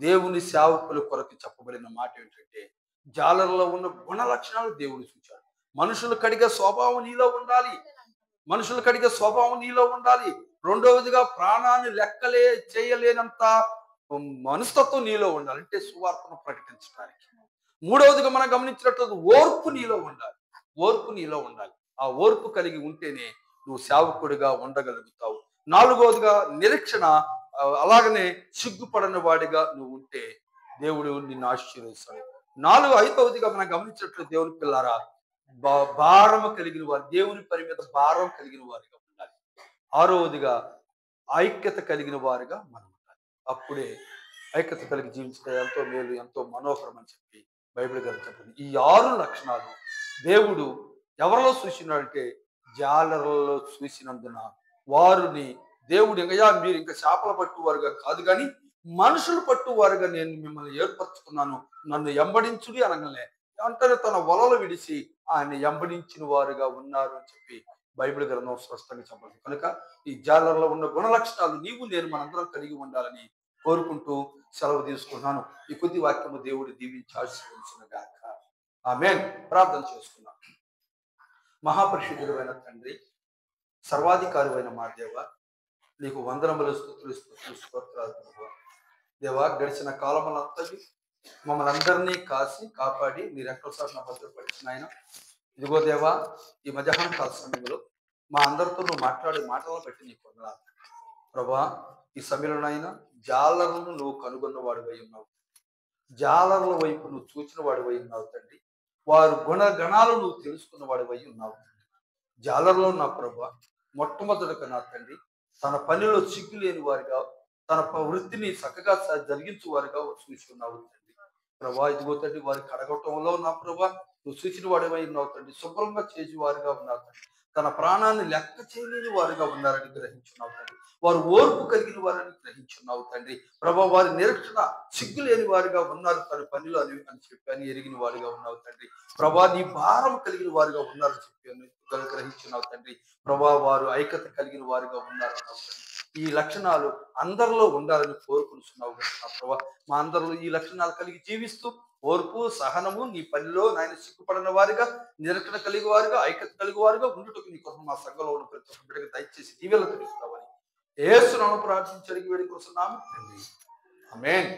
దేవుని సేవకుల కొరకు చెప్పబడిన మాట. ఏంటంటే జాలర్లో ఉన్న గుణ లక్షణాలు దేవుడు చూచాడు. మనుషులు కడిగే స్వభావం నీలో ఉండాలి. మనుషులు కడిగే స్వభావం నీలో ఉండాలి. రెండవదిగా ప్రాణాన్ని లెక్కలే చేయలేనంత మనస్తత్వం నీలో ఉండాలి, అంటే సువార్తను ప్రకటించడానికి. మూడవదిగా మనం గమనించినట్లయితే ఓర్పు నీలో ఉండాలి. ఓర్పు నీలో ఉండాలి. ఆ ఓర్పు కలిగి ఉంటేనే నువ్వు సేవకుడిగా ఉండగలుగుతావు. 4వదిగా నిరీక్షణ. అలాగనే సిగ్గుపడని వాడిగా నువ్వు ఉంటే దేవుడు నిన్ను ఆశీర్వదిస్తాడు. 5వదిగా మనం గమనించినట్లు దేవుని పిల్లారా, భారము కలిగిన వారు, దేవుని పని మీద భారం కలిగిన వారిగా ఉండాలి. 6వదిగా ఐక్యత కలిగిన వారిగా మనం ఉండాలి. అప్పుడే ఐక్యత కలిగి జీవించడం ఎంతో మేలు, ఎంతో మనోహరం అని చెప్పి బైబిల్ గారు చెప్పింది. ఈ 6 లక్షణాలు దేవుడు ఎవరిలో చూసినాడంటే జాలర్లలో చూసినందున వారిని దేవుడు మీరు ఇంకా చేపల పట్టువారుగా కాదు కానీ మనుషులు పట్టువారుగా నేను మిమ్మల్ని ఏర్పరచుకున్నాను, నన్ను ఎంబడించుడి అనగానే అంటే తన వలలు విడిచి ఆయన ఎంబడించిన వారుగా ఉన్నారు అని చెప్పి బైబిల్ గ్రంథం స్పష్టంగా చెప్పండి. కనుక ఈ జాలర్లో ఉన్న గుణ లక్షణాలు నీవు నేను మనందరం కలిగి ఉండాలని కోరుకుంటూ సెలవు తీసుకున్నాను. ఈ కొద్ది వాక్యము దేవుడు దీవించి ఆశీర్వదించును గాక. ఆమేన్. ప్రార్థన చేసుకున్నాం. మహాపరిశుద్ధుడైన తండ్రి, సర్వాధికారి మా దేవ, నీకు వందనములు, స్తుతులు, స్తోత్రాలు దేవా. గడిచిన కాలములంతా మమ్మల్ని అందరినీ కాసి కాపాడి నీ రెక్కల చాటున భద్రపరిచిన ఆయన. ఇదిగో దేవా, ఈ మధ్యాహ్నం కాల సమయంలో మా అందరితో నువ్వు మాట్లాడే మాటలను బట్టి నీకు వందనాలు ప్రభా. ఈ సమయంలోనైనా జాలర్లను నువ్వు కనుగొన్నవాడివై ఉన్నావు. జాలర్ల వైపు నువ్వు చూచిన వాడివై ఉన్నావు తండ్రి. వారు గుణగణాలు నువ్వు తెలుసుకున్న వాడివై ఉన్నావు. జాలర్లో నా ప్రభా మొట్టమొదటిగా నా తండ్రి తన పనిలో సిగ్గు లేని వారిగా, తన వృత్తిని చక్కగా జరిగించు వారిగా చూసి ఉన్నావు తండ్రి ప్రభా. ఇదిగో తండ్రి, వారి కడగటంలో నా ప్రభా నువ్వు చూసిన వాడివై ఉన్నావు తండ్రి. శుభ్రంగా చేసి వారిగా ఉన్నావు తండ్రి. తన ప్రాణాన్ని లెక్క చేయలేని వారుగా ఉన్నారని గ్రహించున్నావు తండ్రి. వారు ఓర్పు కలిగిన వారని గ్రహించున్నావు తండ్రి ప్రభా. వారి నిరీక్షణ సిగ్గు లేని వారిగా ఉన్నారు తన పనిలో అని చెప్పి ఎరిగిన వారిగా ఉన్నావు తండ్రి ప్రభా. నీ భారం కలిగిన వారిగా ఉన్నారని చెప్పి గ్రహించున్నావు తండ్రి ప్రభా. వారు ఐక్యత కలిగిన వారిగా ఉన్నారు అన్నావు తండ్రి. ఈ లక్షణాలు అందరిలో ఉండాలని కోరుకుంటున్నావు కదా ప్రభా. మా అందరిలో ఈ లక్షణాలు కలిగి జీవిస్తూ ఓర్పు సహనము నీ పనిలో నాయన సిగ్గుపడిన వారిగా, నిరక్షణ కలిగి వారుగా, ఐక్యత కలిగి వారుగా ఉండుటకు నీ కోసం మా సంఘంలో ఉన్న ప్రతి ఒక్క బిడ్డకి దయచేసి దీవెనలు తెలుపుతామని యేసు నామమున ప్రార్థించి అడిగి వేడుకొస్తున్నాము తండ్రి. ఆమేన్.